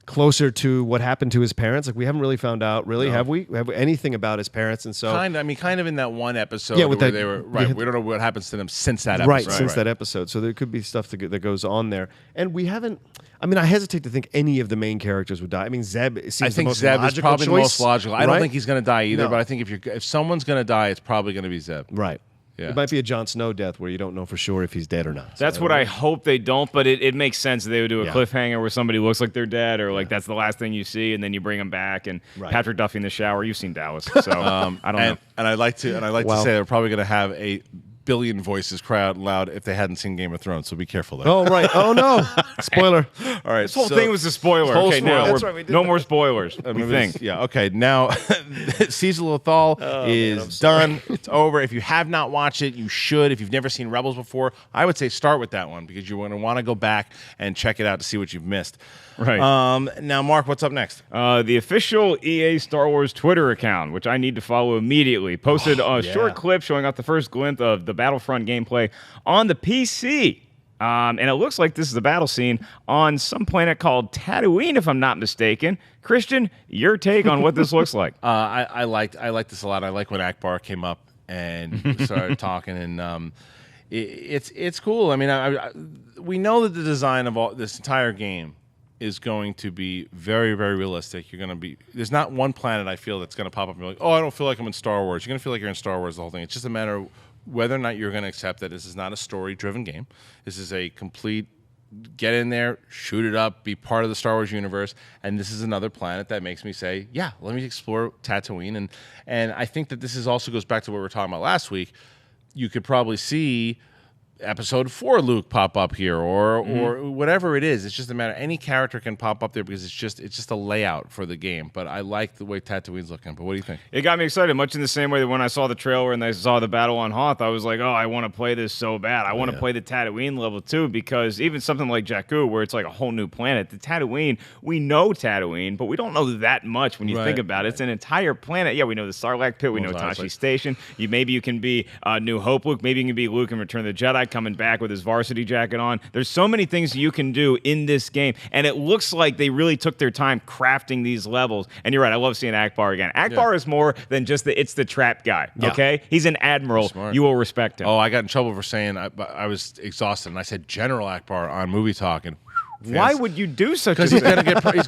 closer to what happened to his parents. Like, we haven't really found out, have we anything about his parents? And so kind of in that one episode where they were we don't know what happens to them since that episode. That episode. So there could be stuff that goes on there, and we haven't. I mean, I hesitate to think any of the main characters would die. I mean, Zeb seems the most logical is probably choice, the most logical. I don't think he's going to die either, No. but I think if someone's going to die, it's probably going to be Zeb. Right. Yeah. It might be a Jon Snow death where you don't know for sure if he's dead or not. That's what I hope they don't, but it makes sense that they would do a cliffhanger where somebody looks like they're dead, or like that's the last thing you see, and then you bring them back. And Patrick Duffy in the shower. You've seen Dallas, so I don't know. And I'd like to say they're probably going to have a billion voices cry out loud if they hadn't seen Game of Thrones. So be careful there. Oh right. Oh no. Spoiler. All right. This whole thing was a spoiler. Okay, now no more spoilers. We think. Yeah. Okay. Now, Season Lothal is done. It's over. If you have not watched it, you should. If you've never seen Rebels before, I would say start with that one, because you're going to want to go back and check it out to see what you've missed. Right. Now, Mark, what's up next? The official EA Star Wars Twitter account, which I need to follow immediately, posted a short clip showing out the first glimpse of the Battlefront gameplay on the PC. And it looks like this is a battle scene on some planet called Tatooine, if I'm not mistaken. Kristian, your take on what this looks like? I like this a lot. I like when Akbar came up and started talking, and it's cool. I mean, we know that the design of this entire game is going to be very, very realistic. There's not one planet I feel that's going to pop up and be like, oh, I don't feel like I'm in Star Wars. You're going to feel like you're in Star Wars the whole thing. It's just a matter of whether or not you're going to accept that this is not a story-driven game. This is a complete get in there, shoot it up, be part of the Star Wars universe, and this is another planet that makes me say, yeah, let me explore Tatooine. And I think that this also goes back to what we were talking about last week. You could probably see Episode 4 Luke pop up here, or whatever it is. It's just a matter. Any character can pop up there because it's just a layout for the game. But I like the way Tatooine's looking. But what do you think? It got me excited, much in the same way that when I saw the trailer and I saw the battle on Hoth, I was like, oh, I want to play this so bad. I want to play the Tatooine level too, because even something like Jakku, where it's like a whole new planet, the Tatooine, we know Tatooine, but we don't know that much when you think about it. It's an entire planet. Yeah, we know the Sarlacc pit, we know Tashi Station. Maybe you can be New Hope Luke, maybe you can be Luke in Return of the Jedi, coming back with his varsity jacket on. There's so many things you can do in this game, and it looks like they really took their time crafting these levels. And you're right, I love seeing Akbar again. Akbar is more than just it's the trap guy, okay? He's an admiral. You will respect him. Oh, I got in trouble for saying I was exhausted, and I said General Akbar on Movie Talk, and why would you do such a thing? Because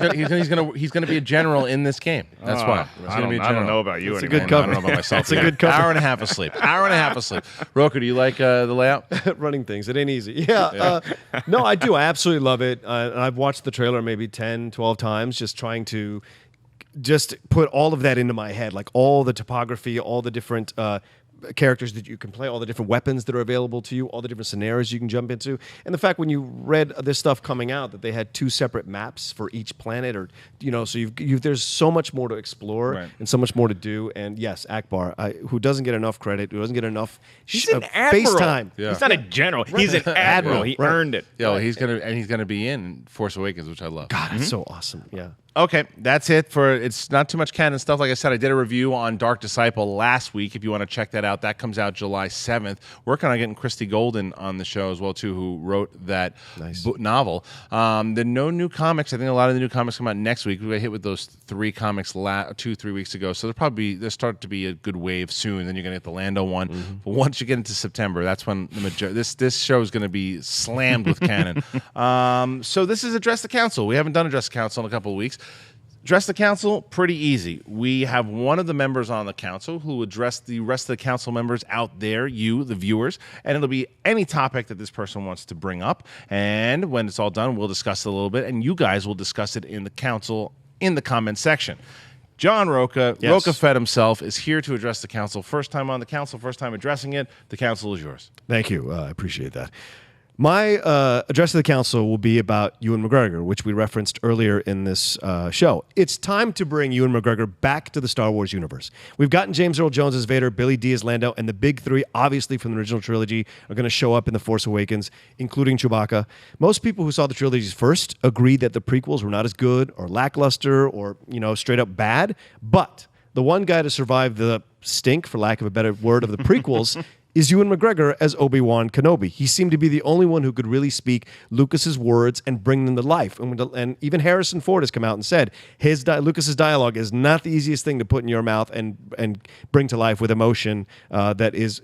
he's gonna be a general in this game. That's why. I don't know about you anymore. A good cover. I don't know about myself. It's a good cover. Hour and a half of sleep. Rocha, do you like the layout? Running things. It ain't easy. Yeah. No, I do. I absolutely love it. I've watched the trailer maybe 10, 12 times, just trying to just put all of that into my head, like all the topography, all the different characters that you can play, all the different weapons that are available to you, all the different scenarios you can jump into. And the fact when you read this stuff coming out that they had 2 separate maps for each planet, or so there's so much more to explore and so much more to do. And yes, Akbar, who doesn't get enough credit, who doesn't get enough face time. Yeah. He's not a general. He's an admiral. He earned it. Yeah, well, he's gonna be in Force Awakens, which I love. God, that's so awesome. Yeah. Okay, that's it for it's not too much canon stuff. Like I said, I did a review on Dark Disciple last week. If you want to check that out, that comes out July 7th. Working on getting Christy Golden on the show as well too, who wrote that novel. The no new comics. I think a lot of the new comics come out next week. We got hit with those 3 comics 2-3 weeks ago, so there's start to be a good wave soon. Then you're gonna get the Lando one. But once you get into September, that's when this show is gonna be slammed with canon. So this is Address the Council. We haven't done Address the Council in a couple of weeks. Address the council, pretty easy. We have one of the members on the council who will address the rest of the council members out there, you, the viewers, and it'll be any topic that this person wants to bring up. And when it's all done, we'll discuss it a little bit, and you guys will discuss it in the council in the comment section. John Rocha, Rocha Fed himself, is here to address the council. First time on the council, first time addressing it. The council is yours. Thank you. I appreciate that. My address to the council will be about Ewan McGregor, which we referenced earlier in this show. It's time to bring Ewan McGregor back to the Star Wars universe. We've gotten James Earl Jones as Vader, Billy Dee as Lando, and the big 3, obviously from the original trilogy, are going to show up in The Force Awakens, including Chewbacca. Most people who saw the trilogies first agreed that the prequels were not as good or lackluster or, straight up bad. But the one guy to survive the stink, for lack of a better word, of the prequels is Ewan McGregor as Obi-Wan Kenobi. He seemed to be the only one who could really speak Lucas's words and bring them to life. And even Harrison Ford has come out and said Lucas's dialogue is not the easiest thing to put in your mouth and bring to life with emotion that is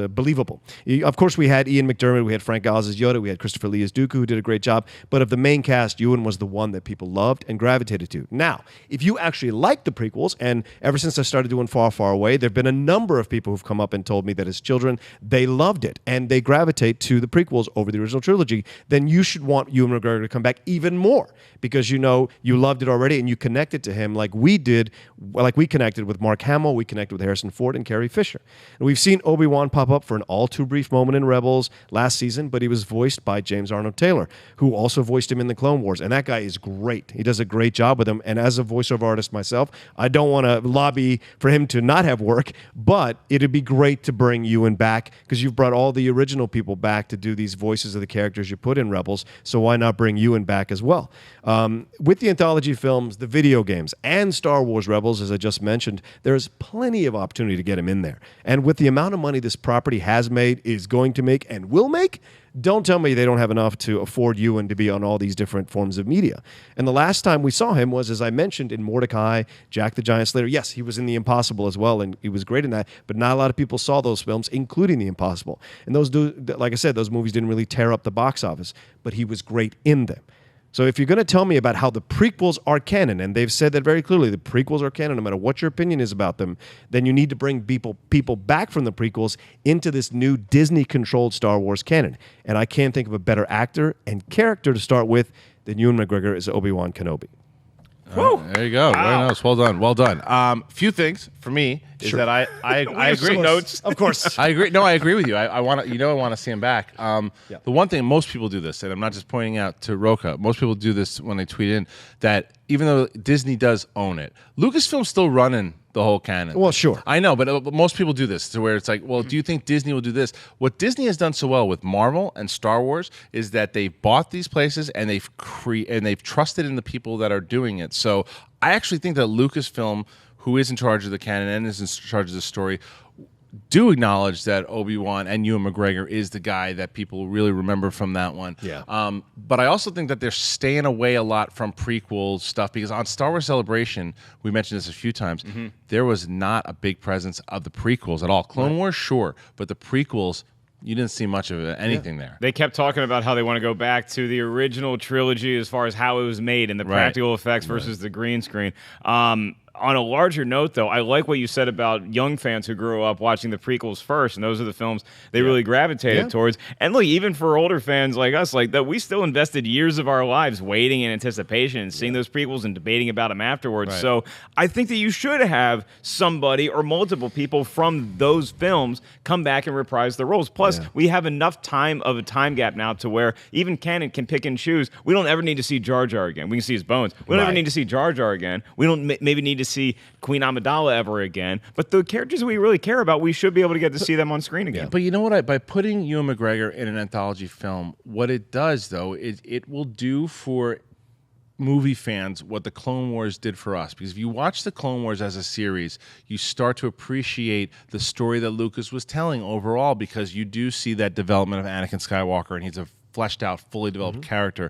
believable. Of course, we had Ian McDermott, we had Frank Oz as Yoda, we had Christopher Lee as Dooku, who did a great job. But of the main cast, Ewan was the one that people loved and gravitated to. Now, if you actually like the prequels, and ever since I started doing Far, Far Away, there have been a number of people who've come up and told me that as children, they loved it, and they gravitate to the prequels over the original trilogy, then you should want Ewan McGregor to come back even more, because you loved it already, and you connected to him like we did, like we connected with Mark Hamill, we connected with Harrison Ford and Carrie Fisher. And we've seen Obi-Wan pop up for an all-too-brief moment in Rebels last season, but he was voiced by James Arnold Taylor, who also voiced him in the Clone Wars, and that guy is great. He does a great job with him, and as a voiceover artist myself, I don't want to lobby for him to not have work, but it'd be great to bring Ewan back, because you've brought all the original people back to do these voices of the characters you put in Rebels, so why not bring Ewan back as well? With the anthology films, the video games, and Star Wars Rebels, as I just mentioned, there's plenty of opportunity to get him in there. And with the amount of money this property has made, is going to make, and will make, don't tell me they don't have enough to afford Ewan to be on all these different forms of media. And the last time we saw him was, as I mentioned, in Mordecai, Jack the Giant Slayer. Yes, he was in The Impossible as well, and he was great in that, but not a lot of people saw those films, including The Impossible. And like I said, those movies didn't really tear up the box office, but he was great in them. So if you're going to tell me about how the prequels are canon, and they've said that very clearly, the prequels are canon no matter what your opinion is about them, then you need to bring people back from the prequels into this new Disney-controlled Star Wars canon. And I can't think of a better actor and character to start with than Ewan McGregor as Obi-Wan Kenobi. There you go. Wow. Very nice. Well done. Few things for me. is that I agree. Notes. Of course. I agree. No, I agree with you. I want to. I want to see him back. The one thing most people do this, and I'm not just pointing out to Rocha. Most people do this when they tweet in that even though Disney does own it, Lucasfilm's still running the whole canon. Well, sure. I know, but most people do this to where it's like, well, do you think Disney will do this? What Disney has done so well with Marvel and Star Wars is that they've bought these places and they've trusted in the people that are doing it. So I actually think that Lucasfilm, who is in charge of the canon and is in charge of the story, do acknowledge that Obi-Wan and Ewan McGregor is the guy that people really remember from that one. Yeah. But I also think that they're staying away a lot from prequel stuff because on Star Wars Celebration, we mentioned this a few times, there was not a big presence of the prequels at all. Clone Wars, sure, but the prequels, you didn't see much of anything there. They kept talking about how they want to go back to the original trilogy as far as how it was made and the practical effects versus the green screen. On a larger note, though, I like what you said about young fans who grew up watching the prequels first, and those are the films they really gravitated towards. And look, even for older fans like us, like that, we still invested years of our lives waiting in anticipation and seeing those prequels and debating about them afterwards. So I think that you should have somebody or multiple people from those films come back and reprise the roles. Plus, we have enough time of a time gap now to where even canon can pick and choose. We don't ever need to see Jar Jar again. We can see his bones. We don't ever need to see Jar Jar again. We don't maybe need to see Queen Amidala ever again, but the characters we really care about, we should be able to get to see them on screen again. But you know what? By putting Ewan McGregor in an anthology film, what it does, though, is it will do for movie fans what the Clone Wars did for us. Because if you watch the Clone Wars as a series, you start to appreciate the story that Lucas was telling overall, because you do see that development of Anakin Skywalker, and he's a fleshed out, fully developed character.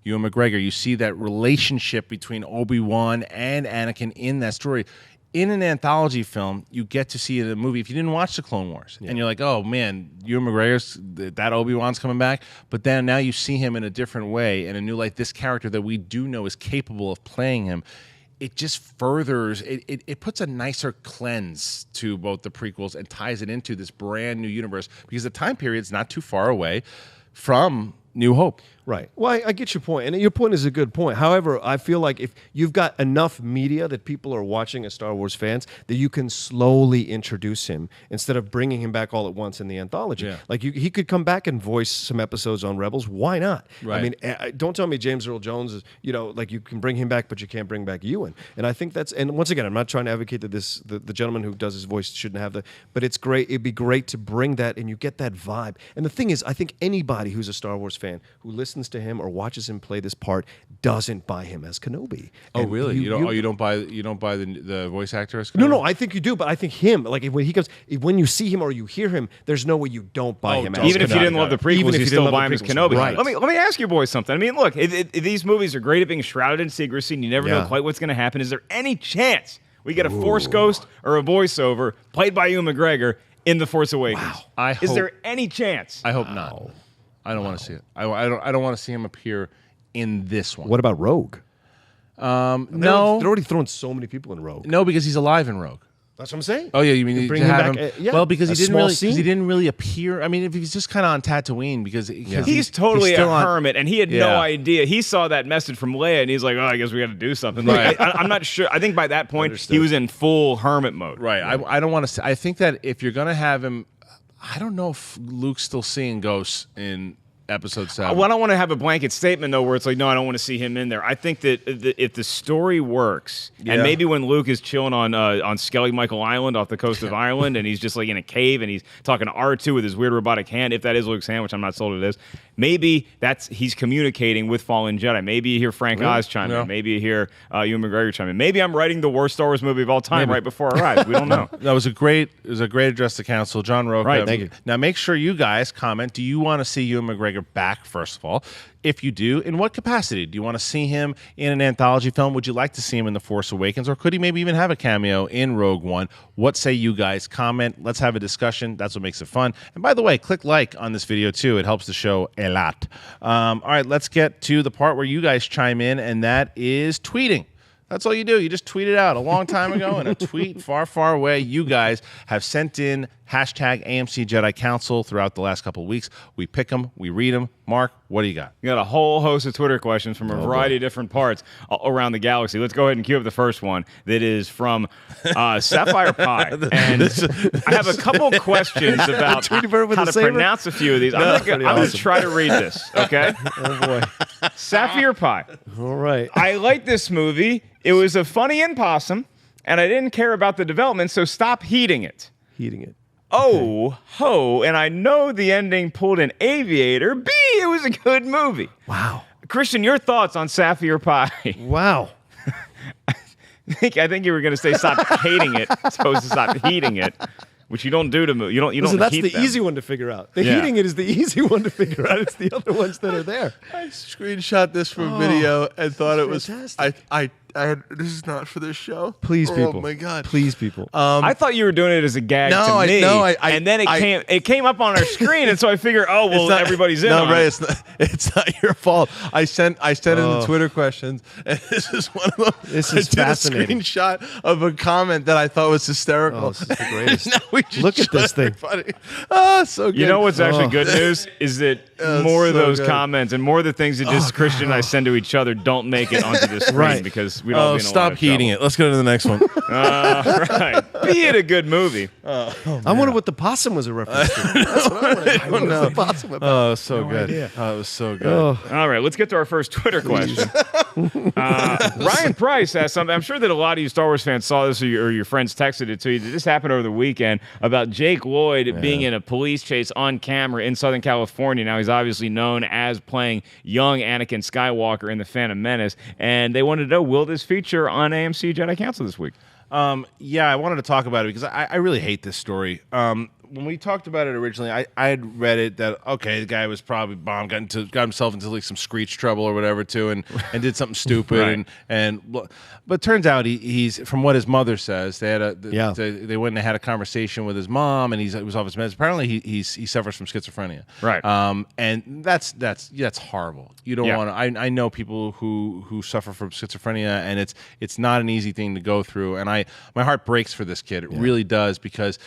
Ewan McGregor, you see that relationship between Obi-Wan and Anakin in that story. In an anthology film, you get to see it in a movie. If you didn't watch the Clone Wars, and you're like, oh man, Ewan McGregor's, that Obi-Wan's coming back, but then now you see him in a different way, in a new light, this character that we do know is capable of playing him, it just furthers, it puts a nicer cleanse to both the prequels and ties it into this brand new universe, because the time period's not too far away from New Hope. Right. Well, I get your point, and your point is a good point. However, I feel like if you've got enough media that people are watching as Star Wars fans, that you can slowly introduce him instead of bringing him back all at once in the anthology. Yeah. Like he could come back and voice some episodes on Rebels. Why not? Right. I mean, don't tell me James Earl Jones is, like you can bring him back, but you can't bring back Ewan. And I think that's, and once again, I'm not trying to advocate that the gentleman who does his voice shouldn't have but it's great. It'd be great to bring that, and you get that vibe. And the thing is, I think anybody who's a Star Wars fan who listens to him or watches him play this part doesn't buy him as Kenobi. Oh, and really? You don't buy the voice actor as Kenobi? No, I think you do, but I think him, like when he comes, when you see him or you hear him, there's no way you don't buy him. Even if you didn't love the prequels, you still buy him as Kenobi. Right. Let me ask you boys something. I mean, look, these movies are great at being shrouded in secrecy, and you never know quite what's going to happen. Is there any chance we get a Force ghost or a voiceover played by Ewan McGregor in The Force Awakens? Wow. Is there any chance? I hope not. I don't want to see it. I don't want to see him appear in this one. What about Rogue? No. They're already throwing so many people in Rogue. No, because he's alive in Rogue. That's what I'm saying. Oh yeah, you mean bring to him have back? him? Well, because he didn't really appear. I mean, if he's just kind of on Tatooine, because he's totally a hermit, and he had no idea. He saw that message from Leia, and he's like, "Oh, I guess we got to do something." Like, I'm not sure. I think by that point he was in full hermit mode. Right. I don't want to. I think that if you're gonna have him, I don't know if Luke's still seeing ghosts in Episode 7. Well, I don't want to have a blanket statement, though, where it's like, no, I don't want to see him in there. I think that if the story works, and maybe when Luke is chilling on Skelly Michael Island off the coast of Ireland, and he's just like in a cave, and he's talking to R2 with his weird robotic hand, if that is Luke's hand, which I'm not sold it is, maybe he's communicating with fallen Jedi. Maybe you hear Frank Oz chime in. Maybe you hear Ewan McGregor chime in. Maybe I'm writing the worst Star Wars movie of all time right before our eyes. We don't know. That was a great address to council. John Rocha. Right, thank you. Now, make sure you guys comment. Do you want to see Ewan McGregor back, first of all? If you do, in what capacity? Do you want to see him in an anthology film? Would you like to see him in The Force Awakens? Or could he maybe even have a cameo in Rogue One? What say you guys? Comment. Let's have a discussion. That's what makes it fun. And by the way, click like on this video too. It helps the show a lot. All right, let's get to the part where you guys chime in, and that is tweeting. That's all you do. You just tweet it out a long time ago in a tweet far, far away. You guys have sent in hashtag AMC Jedi Council throughout the last couple of weeks. We pick them. We read them. Mark, what do you got? You got a whole host of Twitter questions from a variety of different parts around the galaxy. Let's go ahead and cue up the first one that is from Sapphire Pie. And I have a couple questions about how to pronounce a few of these. I'm going to try to read this, okay? Oh, boy. Sapphire Pie. All right. I like this movie. It was a funny and possum, and I didn't care about the development, so stop heating it. Heating it. Oh, ho, and I know the ending pulled an aviator. B, it was a good movie. Wow. Kristian, your thoughts on Sapphire Pie? Wow. I think you were going to say stop hating it, as opposed to stop heating it, which you don't do to move. You don't that's heat the them. easy one to figure out. The heating it is the easy one to figure out. It's the other ones that are there. I screenshot this from video and thought it was fantastic. this is not for this show. Please, people. Oh my god. Please, people. I thought you were doing it as a gag to me. And then it came up on our screen, and so I figured, everybody's in on Ray, it. It's not your fault. I sent in the Twitter questions, and this is one of them. This is fascinating. A screenshot of a comment that I thought was hysterical. Oh, this is the greatest. Now we just Look at this thing. Oh, so good. You know what's actually good news is that more of those comments and more of the things that just Kristian and I send to each other don't make it onto the screen because we don't. Stop heating it. Let's go to the next one. Right. Be it a good movie. I wonder what the possum was a reference to. That's what I want to know. What was the possum about? Oh, so good. idea. Oh, it was so good. Oh. All right, let's get to our first Twitter question. Ryan Price asked something. I'm sure that a lot of you Star Wars fans saw this or your friends texted it to you. This happened over the weekend about Jake Lloyd being in a police chase on camera in Southern California. Now, he's obviously known as playing young Anakin Skywalker in The Phantom Menace, and they wanted to know, will this feature on AMC Jedi Council this week? Yeah, I wanted to talk about it because I really hate this story. When we talked about it originally, I had read it that the guy was probably bombed, got himself into like some screech trouble or whatever too, and did something stupid, but it turns out he's from what his mother says, they had they went and had a conversation with his mom, and he was off his meds. Apparently he suffers from schizophrenia, right? And that's horrible. You don't want to. I know people who suffer from schizophrenia, and it's not an easy thing to go through, and my heart breaks for this kid. It really does, because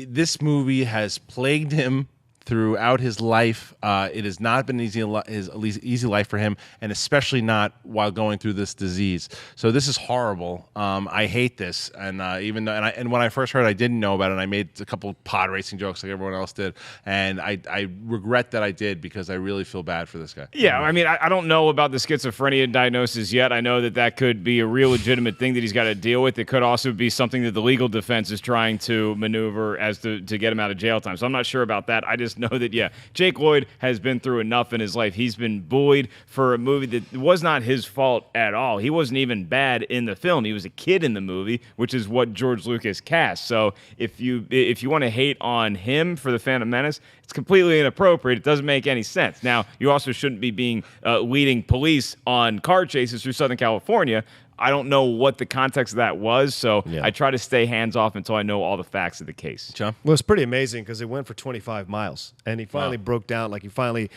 this movie has plagued him throughout his life. It has not been an easy life for him, and especially not while going through this disease. So this is horrible. I hate this, and even though, and when I first heard, I didn't know about it. And I made a couple pod racing jokes like everyone else did, and I regret that I did, because I really feel bad for this guy. Yeah, I mean, I don't know about the schizophrenia diagnosis yet. I know that could be a real legitimate thing that he's got to deal with. It could also be something that the legal defense is trying to maneuver as to get him out of jail time. So I'm not sure about that. I just know that, Jake Lloyd has been through enough in his life. He's been bullied for a movie that was not his fault at all. He wasn't even bad in the film. He was a kid in the movie, which is what George Lucas cast. So if you want to hate on him for The Phantom Menace, it's completely inappropriate. It doesn't make any sense. Now, you also shouldn't be leading police on car chases through Southern California. I don't know what the context of that was, so I try to stay hands-off until I know all the facts of the case. John? Well, it's pretty amazing because it went for 25 miles, and he finally broke down. Like, he finally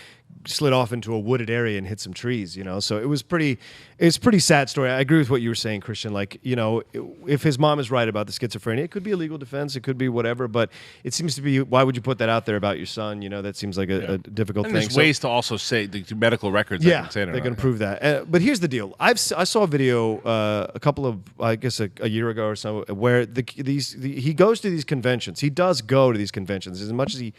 slid off into a wooded area and hit some trees, So it was it's a pretty sad story. I agree with what you were saying, Kristian. Like, if his mom is right about the schizophrenia, it could be a legal defense, it could be whatever, but it seems to be, why would you put that out there about your son? That seems like a difficult thing. There's ways to also say the medical records. Yeah, they can prove that. But here's the deal. I saw a video a couple of, I guess, a year ago or so, where he goes to these conventions. He does go to these conventions. As much as he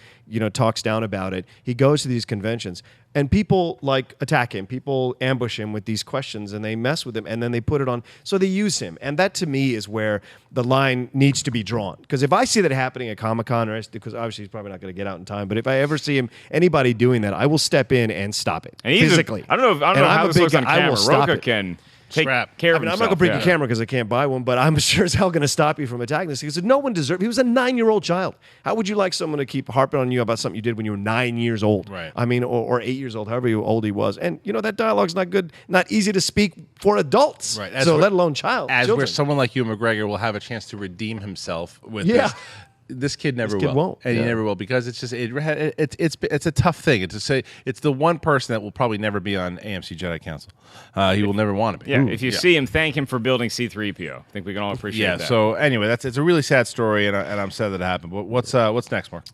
talks down about it, he goes to these conventions. And people attack him. People ambush him with these questions, and they mess with him, and then they put it on. So they use him, and that to me is where the line needs to be drawn. Because if I see that happening at Comic-Con, because obviously he's probably not going to get out in time, but if I ever see anybody doing that, I will step in and stop it physically. I don't know how this looks on camera. Rocha can take care of himself. I'm not going to bring a camera because I can't buy one, but I'm sure as hell going to stop you from attacking this, because no one deserved. He was a 9-year-old child. How would you like someone to keep harping on you about something you did when you were 9 years old? Right. I mean, or 8 years old, however old he was. And that dialogue's not good, not easy to speak for adults. Right. So let alone children. Where someone like Ewan McGregor will have a chance to redeem himself with this. this kid never This kid will, won't. and Yeah. he never will because it's just it's a tough thing. It's the one person that will probably never be on AMC Jedi Council. He will never want to be. Yeah, if you see him, thank him for building C-3PO. I think we can all appreciate that. So anyway, it's a really sad story, and I'm sad that it happened. But what's next, Mark?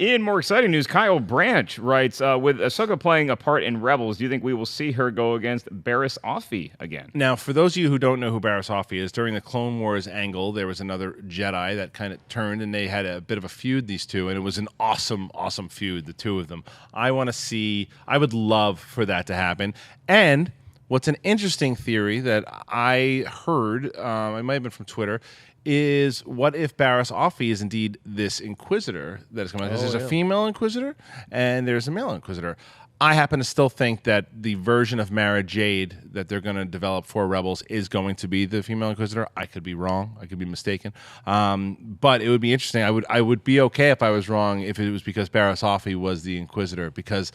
In more exciting news, Kyle Branch writes, with Ahsoka playing a part in Rebels, do you think we will see her go against Barriss Offee again? Now, for those of you who don't know who Barriss Offee is, during the Clone Wars angle, there was another Jedi that kind of turned, and they had a bit of a feud, these two, and it was an awesome, awesome feud, the two of them. I would love for that to happen. And what's an interesting theory that I heard, it might have been from Twitter, is what if Barriss Offee is indeed this Inquisitor that is coming out? Because there's a female Inquisitor and there's a male Inquisitor. I happen to still think that the version of Mara Jade that they're going to develop for Rebels is going to be the female Inquisitor. I could be wrong. I could be mistaken. But it would be interesting. I would be okay if I was wrong if it was because Barriss Offee was the Inquisitor, because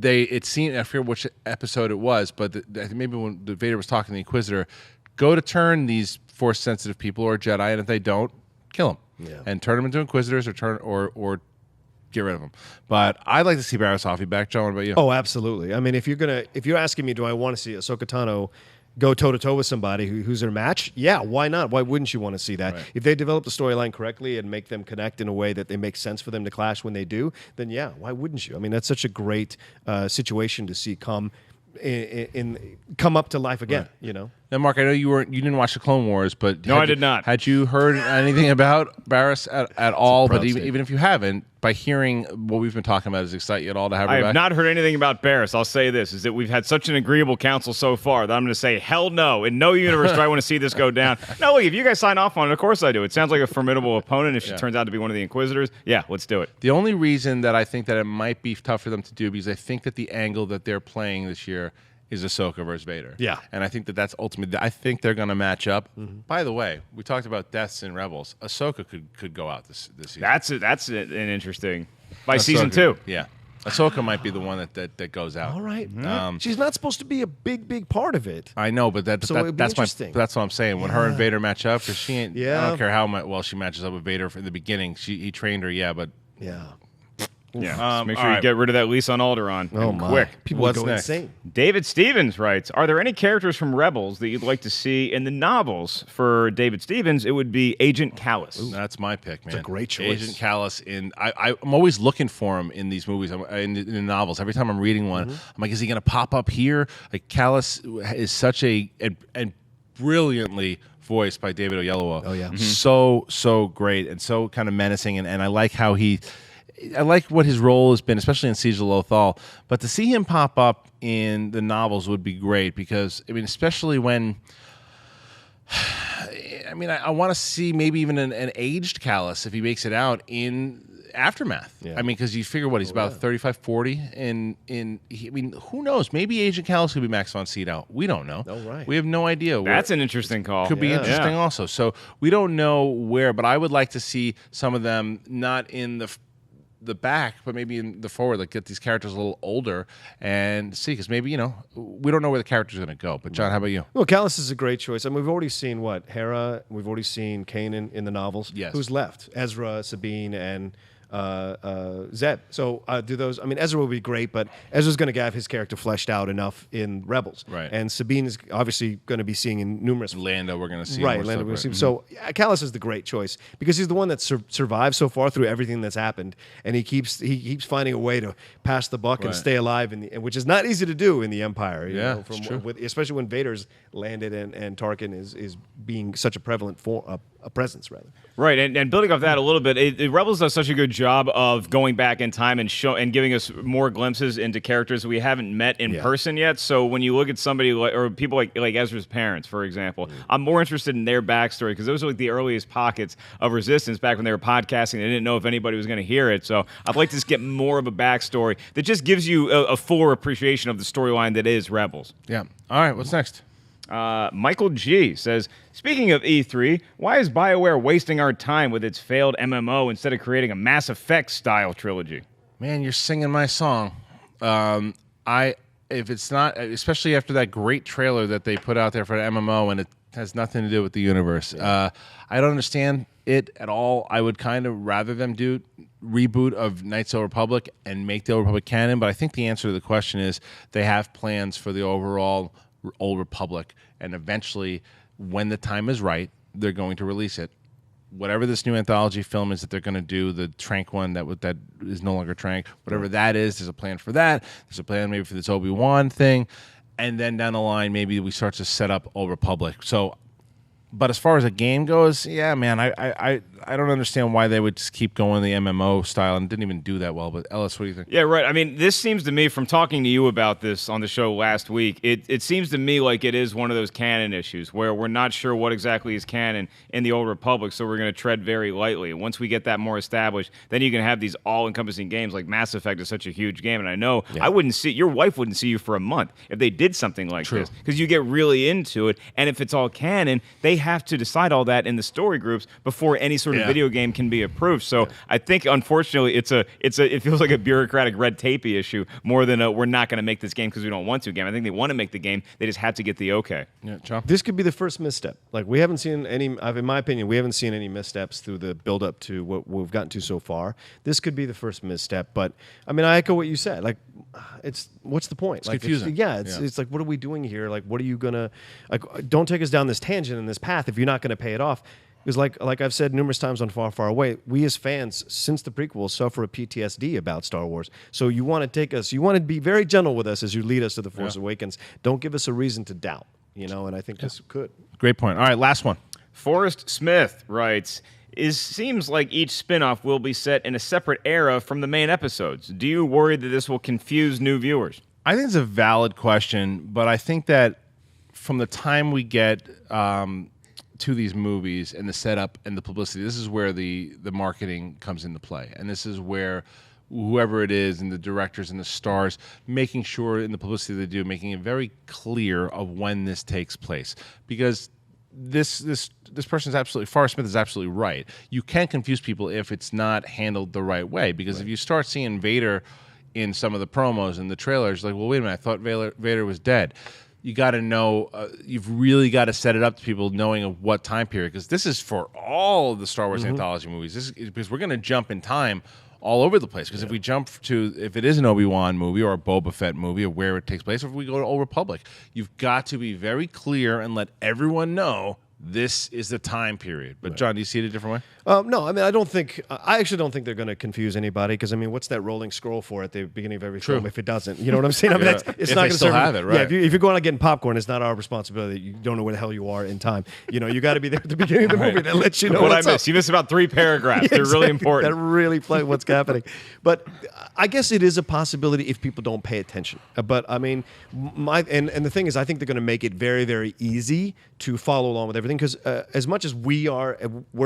it seemed, I forget which episode it was, but maybe when the Vader was talking to the Inquisitor, go to turn these Force-sensitive people or Jedi, and if they don't, kill them and turn them into Inquisitors or get rid of them. But I'd like to see Barriss Offee back. John, what about you? Oh, absolutely. I mean, if you're asking me, do I want to see Ahsoka Tano go toe-to-toe with somebody who's their match? Yeah, why not? Why wouldn't you want to see that? Right. If they develop the storyline correctly and make them connect in a way that they make sense for them to clash when they do, then yeah, why wouldn't you? I mean, that's such a great situation to see come up to life again, you know? Now, Mark, I know you didn't watch the Clone Wars, but no, I did not. Had you heard anything about Barriss at all? But even if you haven't, by hearing what we've been talking about, does it excite you at all to have her back? I have not heard anything about Barriss. I'll say this, is that we've had such an agreeable council so far that I'm going to say, hell no. In no universe do I want to see this go down. No, look, if you guys sign off on it, of course I do. It sounds like a formidable opponent. If she turns out to be one of the Inquisitors, yeah, let's do it. The only reason that I think that it might be tough for them to do, because I think that the angle that they're playing this year is Ahsoka versus Vader. Yeah. And I think that's ultimately, I think they're going to match up. Mm-hmm. By the way, we talked about deaths in Rebels. Ahsoka could go out this season. That's an interesting, by season 2. Yeah. Ahsoka might be the one that goes out. All right. She's not supposed to be a big part of it. I know, but that's what I'm saying. When her and Vader match up, because she ain't, I don't care how well she matches up with Vader in the beginning. He trained her, but yeah. Yeah, make sure you get rid of that lease on Alderaan. Oh, my. Quick. People What's go next? insane. David Stevens writes, are there any characters from Rebels that you'd like to see in the novels? For David Stevens, it would be Agent Kallus. Ooh, that's my pick, man. It's a great choice. Agent Kallus. I'm always looking for him in these movies, in the novels. Every time I'm reading one, I'm like, is he going to pop up here? Like, Kallus is such and brilliantly voiced by David Oyelowo. Oh, yeah. So great and so kind of menacing, and I like how I like what his role has been, especially in Siege of Lothal. But to see him pop up in the novels would be great because, I mean, especially when, I mean, I want to see maybe even an aged Kallus if he makes it out in Aftermath. Yeah. I mean, because you figure he's about 35, 40. I mean, who knows? Maybe Agent Kallus could be Max von Sydow. We don't know. Oh, right. We have no idea. That's an interesting call. Could be interesting also. So we don't know where, but I would like to see some of them not in the back, but maybe in the forward, like get these characters a little older and see, because maybe, we don't know where the character's going to go. But John, how about you? Well, Kallus is a great choice. I mean, we've already seen Hera, we've already seen Kanan in the novels. Yes. Who's left? Ezra, Sabine, and Zeb. So do those? I mean, Ezra will be great, but Ezra's going to have his character fleshed out enough in Rebels, right? And Sabine is obviously going to be seeing in numerous. Lando, we're going to see, right? Lando, we're going to see. So Kallus is the great choice because he's the one that survived so far through everything that's happened, and he keeps finding a way to pass the buck and stay alive, which is not easy to do in the Empire. You know, it's true. Especially when Vader's landed and Tarkin is being such a prevalent a presence, rather. Right, and building off that a little bit, Rebels does such a good job of going back in time and giving us more glimpses into characters we haven't met in person yet. So when you look at somebody or people like Ezra's parents, for example, I'm more interested in their backstory because those are like the earliest pockets of resistance back when they were podcasting. They didn't know if anybody was going to hear it. So I'd like to just get more of a backstory that just gives you a fuller appreciation of the storyline that is Rebels. Yeah. All right, what's next? Michael G says, speaking of E3, why is BioWare wasting our time with its failed MMO instead of creating a Mass Effect style trilogy? Man, you're singing my song. If it's not, especially after that great trailer that they put out there for the MMO, and it has nothing to do with the universe. I don't understand. it at all, I would kind of rather them do reboot of Knights of the Republic and make the Old Republic canon. But I think the answer to the question is they have plans for the overall Old Republic, and eventually, when the time is right, they're going to release it. Whatever this new anthology film is that they're going to do, the Trank one that is no longer Trank, whatever that is, there's a plan for that. There's a plan maybe for this Obi-Wan thing. And then down the line, maybe we start to set up Old Republic. So, but as far as a game goes, yeah, man, I don't understand why they would just keep going the MMO style and didn't even do that well. But Ellis, what do you think? Yeah, right. I mean, this seems to me, from talking to you about this on the show last week, it seems to me like it is one of those canon issues where we're not sure what exactly is canon in the Old Republic, so we're going to tread very lightly. Once we get that more established, then you can have these all-encompassing games like Mass Effect is such a huge game, and I know your wife wouldn't see you for a month if they did something like this, because you get really into it, and if it's all canon, they have to decide all that in the story groups before any sort of video game can be approved. So I think, unfortunately, it feels like a bureaucratic red tapey issue more than we're not going to make this game because we don't want to game. I think they want to make the game. They just have to get the okay. Yeah, John? This could be the first misstep. Like, we haven't seen any, in my opinion, we haven't seen any missteps through the build up to what we've gotten to so far. This could be the first misstep. But I mean, I echo what you said. Like, what's the point? It's confusing. It's like, what are we doing here? Like, what are you gonna, like, don't take us down this tangent and this path if you're not going to pay it off. Because like I've said numerous times on Far, Far Away, we as fans, since the prequels, suffer a PTSD about Star Wars. So you want to be very gentle with us as you lead us to The Force Awakens. Don't give us a reason to doubt, and I think this could. Great point. All right, last one. Forrest Smith writes, seems like each spin-off will be set in a separate era from the main episodes. Do you worry that this will confuse new viewers? I think it's a valid question, but I think that from the time we get to these movies and the setup and the publicity, this is where the marketing comes into play. And this is where whoever it is and the directors and the stars making sure in the publicity they do, making it very clear of when this takes place. Because this person's absolutely, Forrest Smith is absolutely right. You can confuse people if it's not handled the right way. Because if you start seeing Vader in some of the promos and the trailers, like, well, wait a minute, I thought Vader was dead. You got to know, you've really got to set it up to people knowing of what time period, because this is for all of the Star Wars anthology movies. Because we're going to jump in time all over the place. Because if we jump to, if it is an Obi-Wan movie or a Boba Fett movie or where it takes place, or if we go to Old Republic, you've got to be very clear and let everyone know this is the time period. But John, do you see it a different way? No, I mean, I actually don't think they're going to confuse anybody, because I mean, what's that rolling scroll for at the beginning of every film if it doesn't? You know what I'm saying? I mean, it's if not they going to still have it, right? Yeah, if you're going out getting popcorn, it's not our responsibility. You don't know where the hell you are in time. You got to be there at the beginning of the movie that lets you know what what's I missed. up. You missed about 3 paragraphs. They're really important. That really play what's happening. But I guess it is a possibility if people don't pay attention. But I mean, and the thing is, I think they're going to make it very, very easy to follow along with everything, because as much as we're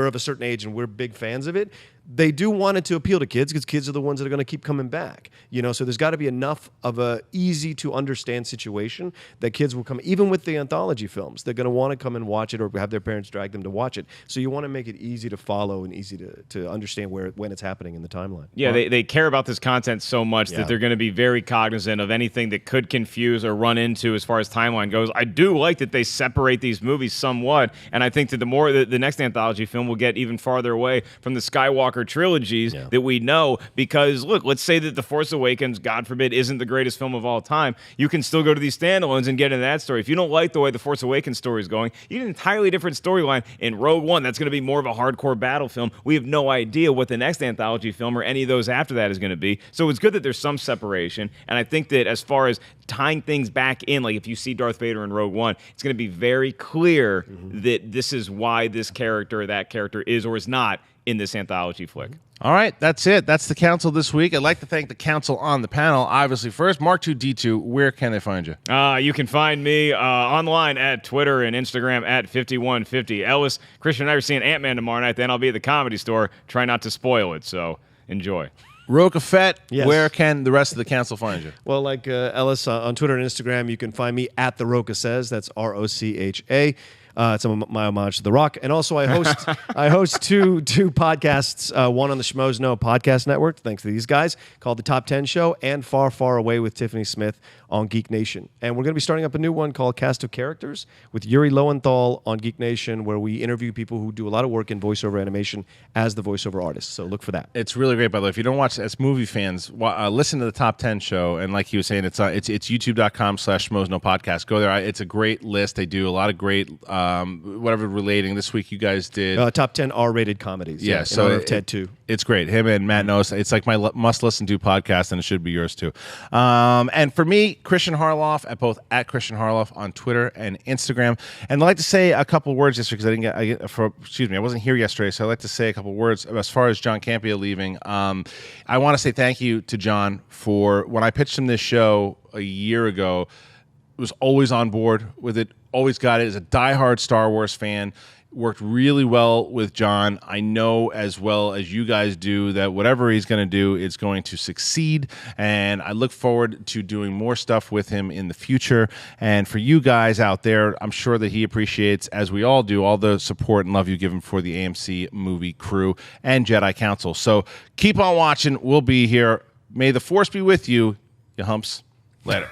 of a certain age and we're big fans of it, they do want it to appeal to kids, because kids are the ones that are going to keep coming back. So there's got to be enough of a easy to understand situation that kids will come, even with the anthology films. They're going to want to come and watch it, or have their parents drag them to watch it. So you want to make it easy to follow and easy to understand when it's happening in the timeline. Yeah, they care about this content so much that they're going to be very cognizant of anything that could confuse or run into as far as timeline goes. I do like that they separate these movies somewhat, and I think that the more the next anthology film will get even farther away from the Skywalker trilogies that we know, because look, let's say that The Force Awakens, God forbid, isn't the greatest film of all time. You can still go to these standalones and get into that story. If you don't like the way The Force Awakens story is going, you get an entirely different storyline in Rogue One. That's going to be more of a hardcore battle film. We have no idea what the next anthology film or any of those after that is going to be. So it's good that there's some separation, and I think that as far as tying things back in, like if you see Darth Vader in Rogue One, it's going to be very clear that this is why this character or that character is or is not in this anthology flick. All right, that's it. That's the council this week. I'd like to thank the council on the panel. Obviously, first, Mark2D2, where can they find you? You can find me online at Twitter and Instagram at 5150. Ellis, Kristian, and I are seeing Ant-Man tomorrow night. Then I'll be at the Comedy Store. Try not to spoil it, so enjoy. Rocha Fett, where can the rest of the council find you? Well, like Ellis, on Twitter and Instagram, you can find me at The Rocha Says. That's ROCHA. It's my homage to The Rock. And also I host two podcasts, one on the Schmoes Know podcast network, thanks to these guys, called The Top 10 Show, and Far, Far Away with Tiffany Smith on Geek Nation. And we're going to be starting up a new one called Cast of Characters with Yuri Lowenthal on Geek Nation, where we interview people who do a lot of work in voiceover animation as the voiceover artists. So look for that. It's really great, by the way. If you don't watch, as movie fans, listen to the Top 10 Show. And like he was saying, it's youtube.com/schmoesnopodcast. Go there. It's a great list. They do a lot of great, whatever relating. This week you guys did top 10 R-rated comedies. Yeah, so Ted 2. It's great. Him and Matt knows. It's like my must-listen to podcast, and it should be yours too. And for me, Kristian Harloff at Kristian Harloff on Twitter and Instagram. And I'd like to say a couple words yesterday because I wasn't here yesterday, so I'd like to say a couple words as far as John Campea leaving. I want to say thank you to John for when I pitched him this show a year ago. Was always on board with it. Always got it. As a diehard Star Wars fan. Worked really well with John. I know as well as you guys do that whatever he's going to do, it's going to succeed. And I look forward to doing more stuff with him in the future. And for you guys out there, I'm sure that he appreciates, as we all do, all the support and love you give him for the AMC movie crew and Jedi Council. So keep on watching. We'll be here. May the Force be with you, you humps. Later.